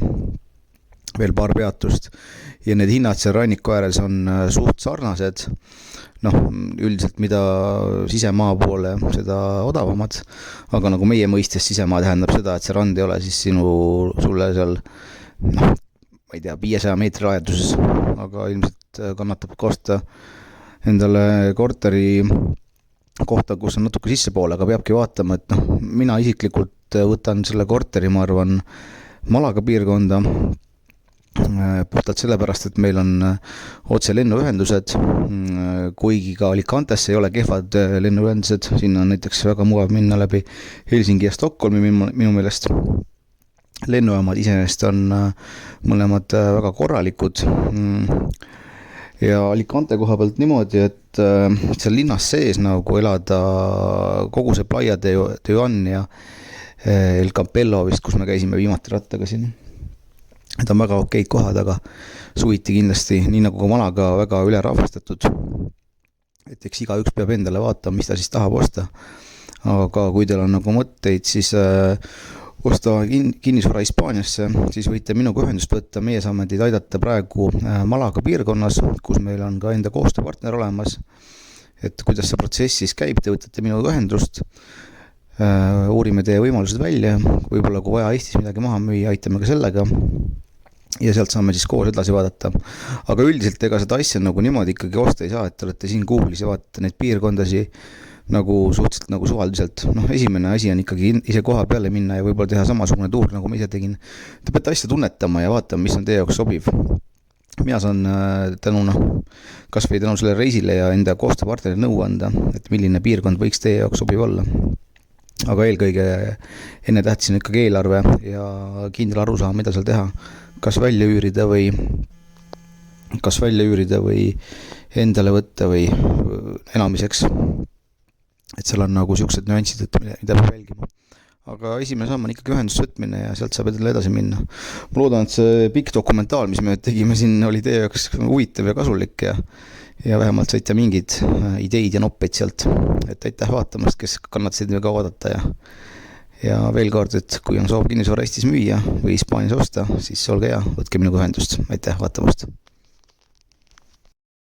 veel paar peatust ja need hinnad seal ranniku ääres on suht sarnased, üldiselt mida sisemaa poole, seda odavamad, aga nagu meie mõistes sisemaa tähendab seda, et see rand ei ole siis sulle seal ma ei tea, 500 meetri rajaduses, aga ilmselt kannatab kosta endale korteri kohta, kus on natuke sissepoole, aga peabki vaatama, et mina isiklikult võtan selle korteri, ma arvan, Malaga piirkonda, puhtalt sellepärast, et meil on otse lennuühendused, kuigi ka Alicantesse ei ole kehvad lennuühendused, sinna on näiteks väga mugav minna läbi Helsingi ja Stockholmi minu meelest. Lennujaamad iseenesest on mõlemad väga korralikud ja Alicante koha pealt niimoodi, et seal linnas sees nagu elada kogu see Playa de Juan ja El Campello vist, kus me käisime viimati rattaga siin. Need on väga okeid kohad, aga suviti kindlasti, nii nagu ka Malaga, väga ülerahvastatud. Et eks igaüks peab endale vaatama, mis ta siis tahab osta. Aga kui teil on nagu mõtteid, siis osta kinnisvara Hispaaniasse, siis võite minuga ühendust võtta. Meie saame teid aidata praegu Malaga piirkonnas, kus meil on ka enda koostööpartner olemas. Et kuidas see protsess siis käib, te võtate minuga ühendust, uurime teie võimalused välja, võib-olla kui vaja Eestis midagi maha müüa, aitame ka sellega ja sealt saame siis koos edasi vaadata. Aga üldiselt ega seda asja nagu niimoodi ikkagi osta ei saa, et te olete siin Google'is ja vaatate neid piirkondasi nagu suhteliselt nagu suvalduselt. Esimene asi on ikkagi ise koha peale minna ja võib-olla teha samasugune tuur, nagu ma ise tegin. Te peate asja tunnetama ja vaatama, mis on teie jaoks sobiv. Mina saan kas või tänu selle reisile ja enda koostööpartnerile nõu anda, et milline piirkond võiks teie jaoks sobiv olla. aga eelkõige enne tähtis on ikkagi eelarve ja kindel arusaam, mida seal teha. Kas välja üürida või endale võtta või elamiseks. Et seal on nagu siuksed nüansid, mida peab jälgima. Aga esimene samm on ikkagi ühendust võtmine ja sealt saab edasi minna. Ma loodan, et see pikk dokumentaal, mis me tegime siin, oli teie jaoks huvitav ja kasulik ja vähemalt saite mingid ideid ja noppeid sealt. Et aitäh vaatamast, kes kannatasid väga oodata ja veel kord, et kui on soov kinnisvara Eestis müüa või Hispaanias osta, siis olge hea, võtke minuga ühendust. Aitäh vaatamast!